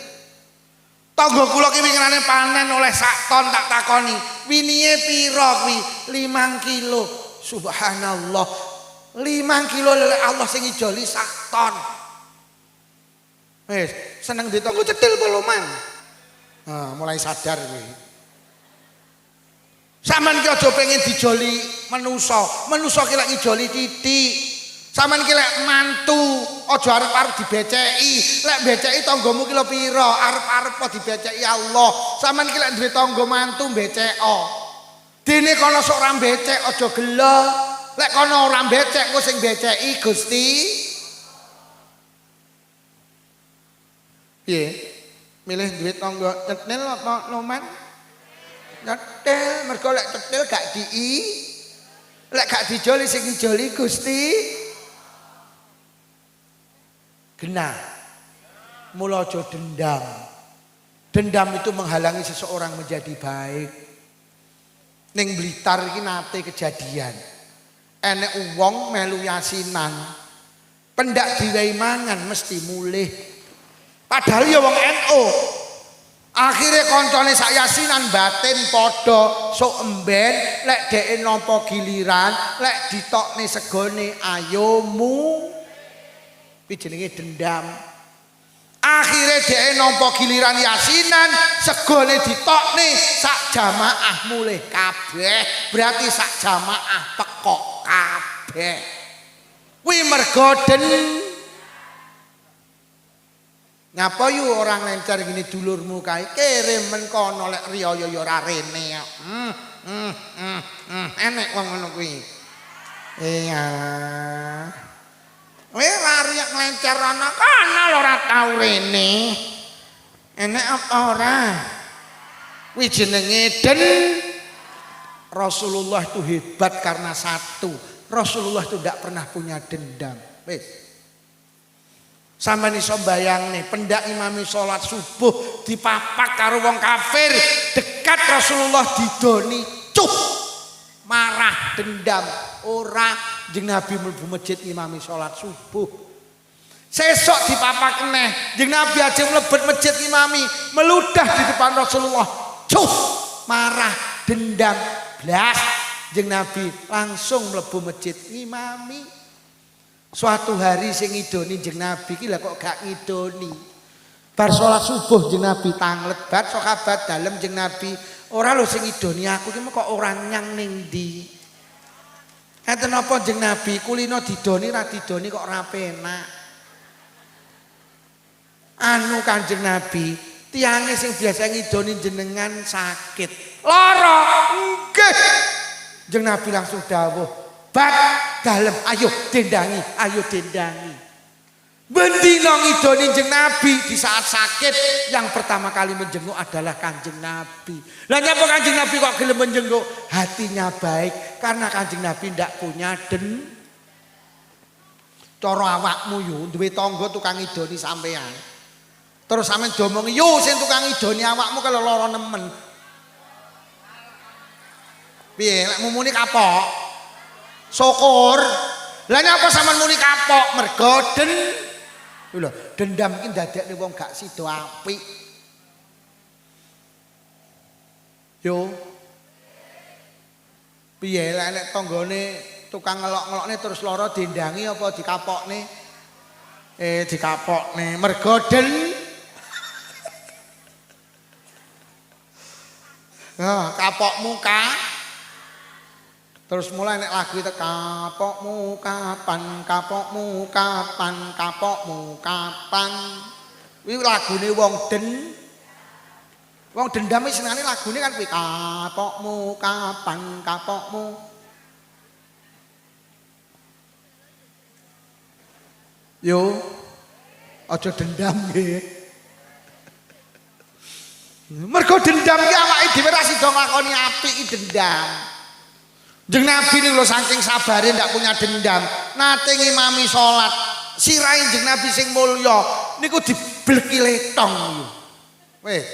Speaker 2: Tangga kula ki winginane panen oleh sak ton tak takoni. Winiye pira kuwi? 5 kilo. Subhanallah. 5 kilo lelek Allah sing ijoli sak ton. Wis, seneng ditanggo cetil poloman. Mulai sadar kuwi. Sampeyan ki aja pengen dijoli manusa. Manusa ki lek ngijoli titik. Sampeyan ki lek mantu aja arep-arep dibeceki. Lek beceki tanggamu ki lho pira? Arep-arep kok dibeceki Allah. Sampeyan ki lek duwe tangga mantu beceko. Dene kono sok ora becek aja gelo. Lek kono ora becek ku sing beceki Gusti. Piye? Milih duwe tangga cetil apa loman? Cetil, mergo lek cetil gak lek gak dijoli sing dijoli Gusti. Genah. Mula aja dendam. Dendam itu menghalangi seseorang menjadi baik. Ning Blitar iki nate kejadian. Enek wong melu yasinan. Pendak diwehi mangan mesti mulih. Padahal ya wong NU. Akhire koncone sak yasinan batin padha sok emben lek dheke nampa giliran, lek ditokne segone ayomu. Iki jenenge dendam. Akhire dheke nampa giliran yasinan, segone ditokne sak jamaah mulih kabeh. Berarti sak jamaah pekok kabeh. Kuwi mergo Ngapa yu orang lencer gini dulurmu kae kirimen kono lek riyaya ya ora rene. Enek wong ngono kuwi. Iya. Kowe lari nglencer ana kono lho ora tau rene. Enek apa ora? Kuwi jenenge Rasulullah itu hebat karena satu. Rasulullah itu tidak pernah punya dendam. Wis. Sampeyan iso mbayangne pendak imami salat subuh dipapak karo wong kafir, dekat Rasulullah didoni, cuh. Marah, dendam, ora jeung Nabi mlebu masjid imami salat subuh. Sesok dipapak neh, jeung Nabi aja mlebet masjid imami, meludah di depan Rasulullah. Cuh, marah, dendam, blas jeung Nabi langsung mlebu masjid imami. Suatu hari sing ngidoni jeung Nabi iki lha kok gak ngidoni. Bar salat subuh jeung Nabi tanglet bat sahabat dalem jeung Nabi, ora lho sing ngidoni aku iki kok ora nyang ning ndi. Enten apa jeung Nabi kulino didoni ra didoni kok ora penak. Anu Kanjeng Nabi, tiange sing biasa ngidoni jenengan sakit. Lara, nggih. Jeung Nabi langsung dawuh, "Bat dalem ayo dendangi, ayo dendangi." Bendina ngidoni jeung Nabi di saat sakit, yang pertama kali menjenguk adalah Kanjeng Nabi. Lah nyapa Kanjeng Nabi kok gelem menjenguk? Hatinya baik karena Kanjeng Nabi ndak punya cara awakmu yo duwe tangga tukang ngidoni sampean. Terus sampean diomongi, "Yo sing tukang ngidoni awakmu kalau lara nemen." Piye lek mumuni kapok? Syukur. Lah nyapa sampean muni kapok mergo lho, dendam iki ndadekne wong gak sida apik. Yo. Piye lek nek tanggane tukang ngelok-ngelokne terus lara dendangi apa dikapokne? Dikapokne mergo kapokmu terus mulai nek lagu itu kapokmu kapan, kapokmu kapan, kapokmu kapan. Kuwi lagune wong dendam iki senengane lagune kan kuwi kapokmu kapan, kapokmu. Yo aja dendam nggih. Mergo dendam ki awake dhewe ra sida nglakoni apik iki dendam. Jeung Nabi niku lho saking sabare ndak punya dendam. Nate ngimami salat, sirahe jeung Nabi sing mulya niku dibleki letong yo. Wis.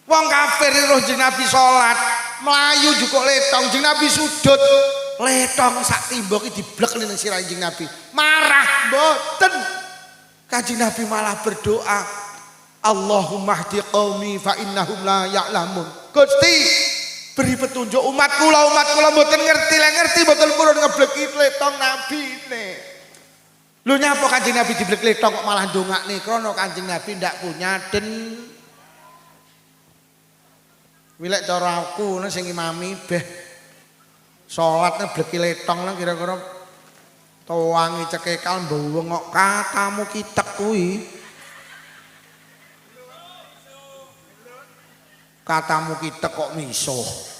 Speaker 2: Wong kafir roh jeung Nabi salat, mlayu jukuk letong jeung Nabi sujud, letong sak timbok iki diblek ning sirahe jeung Nabi. Marah mboten. Kanjeng Nabi malah berdoa, "Allahumma hdi qaumi fa innahum la ya'lamun." Gusti beri petunjuk umatku mboten ngerti mboten purun ngebleki letong nabine. Lho nyapa Kanjeng Nabi diblek letong kok malah ndongakne krana Kanjeng Nabi ndak punya Wilek cara aku sing imami beh salatne bleki letong nang kira-kira towangi cekekal mbeweng kok katamu kitek kuwi. Katamu kitek kok misuh.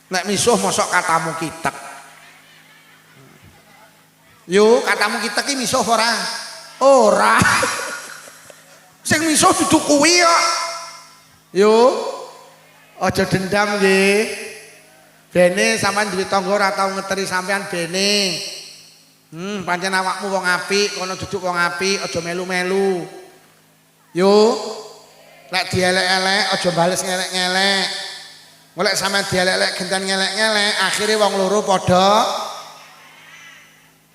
Speaker 2: Nek misuh mosok katamu kitek. Yo katamu kitek iki misuh ora? Ora. Sing misuh dudu kuwi kok. Yo aja dendam nggih. Bene sampean duwe tangga ora tau ngeteri sampean bene. Pancen awakmu wong apik, kono duduk wong apik, aja melu-melu. Yo lek dielek-elek aja bales ngelek-ngelek. Golek sampean dielek-elek genten ngelek-ngelek, akhire wong loro padha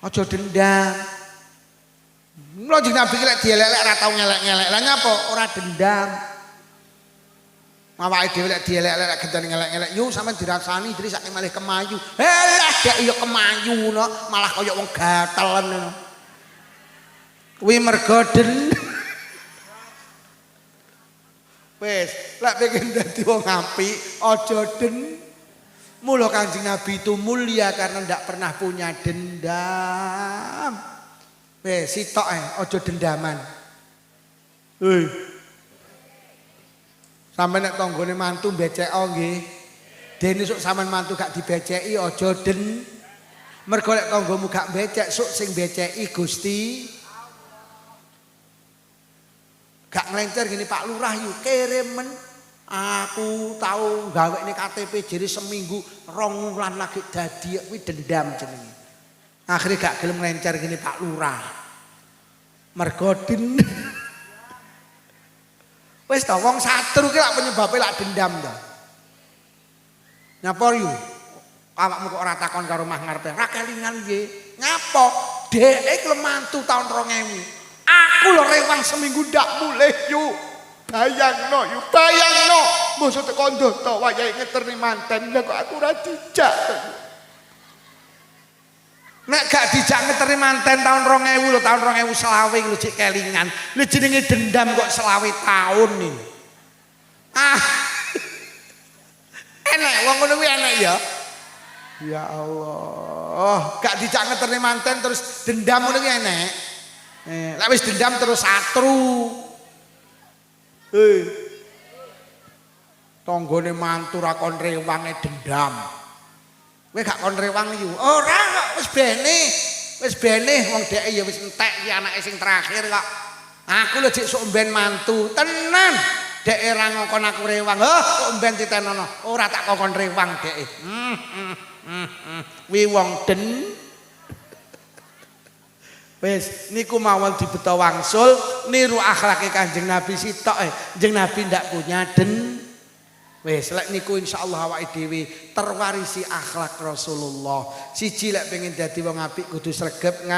Speaker 2: aja dendam. Mula jeneng Nabi lek dielek-elek ora tau ngelek-ngelek. Lah nyapa? Ora dendam. Awake dhewe lek dielek-elek genten ngelek-ngelek, yo sampean dirasani diri sak malih kemayu. Lah gak yo kemayu no, malah kaya wong gatelen ngono. Kuwi mergo wes, lek pengen dadi wong apik, aja Mula Kanjeng Nabi itu mulia karena ndak pernah punya dendam. Wes, sitok aja dendaman. Hei. Sampe nek tanggane mantu becek nggih. Dene sok sampean mantu gak dibeceki aja mergo lek tanggamu gak becek sok sing beceki Gusti. Gak nglencer gini Pak Lurah yuk kirimen. Aku tahu gawe ini KTP jadi seminggu 2 wulan lagi dadi kuwi dendam jenenge. Akhirnya gak gelem nglencer gini Pak Lurah. Mergo wis to wong satru ki lak penyebabe lak dendam to. Nyapa yu? Awakmu kok ora takon karo mah ngarepe. Ra kelingan piye? Ngapo? Dhek klemantu tahun 2000. Aku lho rewang seminggu ndak mulih yuk. Bayangno yuk, bayangno. Mosok teko ndoto wayahe ngeterni manten lha kok aku ora dijak. Nek gak dijak ngeterni manten tahun 2000 lho, tahun 2020 lho cek kelingan. Lho jenenge dendam kok 20 tahun nih. Enek wong ngono kuwi enek ya. Ya Allah, gak dijak ngeterni manten terus dendam ngono kuwi enek. Lek wis dendam terus satru. Tanggane mantu ra kon rewange dendam. Kowe gak kon rewang yu. Ora kok wis bene wong dhek ya wis entek iki anake sing terakhir kok. Aku lho jek sok mben mantu tenan. Dhek ora ngongkon aku rewang. Kok mben titenono. Ora tak kongkon rewang dhek. Wi wong den. Wis niku mawon dibeto wangsul niru akhlake Kanjeng Nabi sitok Kanjeng Nabi ndak punya den. Wis lek niku insyaallah awake dhewe terwarisi akhlak Rasulullah. Siji lek pengen dadi wong apik kudu sregep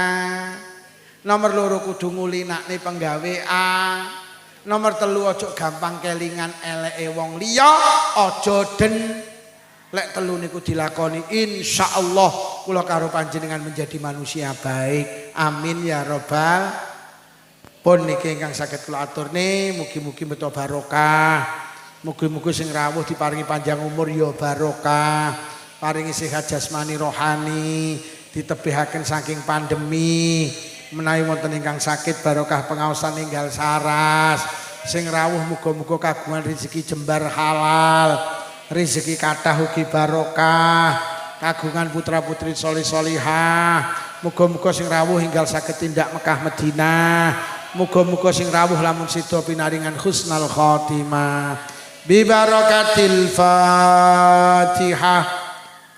Speaker 2: Nomor 2 kudu ngulinakne penggawean. Nomor 3 aja gampang kelingan eleke wong liya, aja den. Lek 3 niku dilakoni insyaallah kula karo panjenengan menjadi manusia baik. Amin ya robbal. Pun niki ingkang saged kula aturne mugi-mugi beto barokah. Mugi-mugi sing rawuh diparingi panjang umur ya barokah. Paringi sehat jasmani rohani, ditebihaken saking pandemi. Menawi wonten ingkang sakit barokah pengaosan ninggal saras. Sing rawuh muga-muga kagungan rezeki jembar halal. Rezeki kathah ugi barokah, kagungan putra-putri solih-solihah. Muga-muga sing rawuh enggal saged tindak Mekah Madinah. Muga-muga sing rawuh lamun sida pinaringan husnul khotimah. Bi barakatil Fatihah.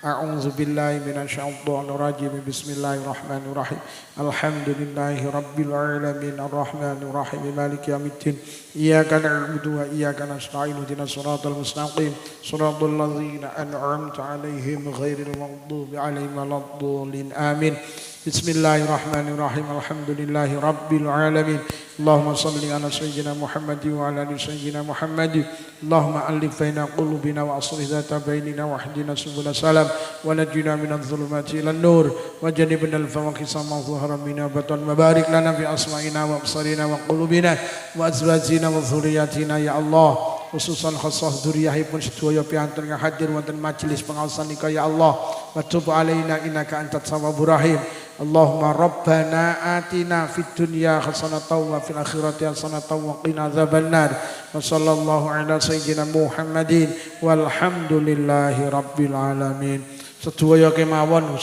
Speaker 2: A'udzu billahi minasyaitonir rajim. Bismillahirrahmanirrahim. Alhamdulillahi rabbil alamin arrahmanir rahim maliki yaumiddin. Iyyaka na'budu wa iyyaka nasta'in ihdinas siratal mustaqim. Shiratal ladzina an'amta 'alaihim ghairil maghdubi 'alaihim waladdallin. Amin. Bismillahirrahmanirrahim. Alhamdulillahi rabbil alamin. Allahumma salli ala sayyidina Muhammad wa ala ali sayyidina Muhammad. Allahumma alif baina qulubina wa aslih dhata bainina wa hdina subul salam wa najina minadh dhulumati ilan nur wa jannibna al-fawaqisa ma dhahara minna batan wa barik lana fi asma'ina wa absarina wa qulubina wa azwajina wa dhurriyyatina ya Allah. Khususan khassah dzurriyyahipun sedaya piantun yang hadir wonten majelis pengaosan nika ya Allah. Wa tub alaina innaka antat tawwabur rahim. Allahumma rabbana atina fid dunya hasanatan wa fil akhirati hasanatan wa qina adzabannar. Wa sallallahu ala sayyidina Muhammadin walhamdulillahi rabbil alamin. Sedaya kemawon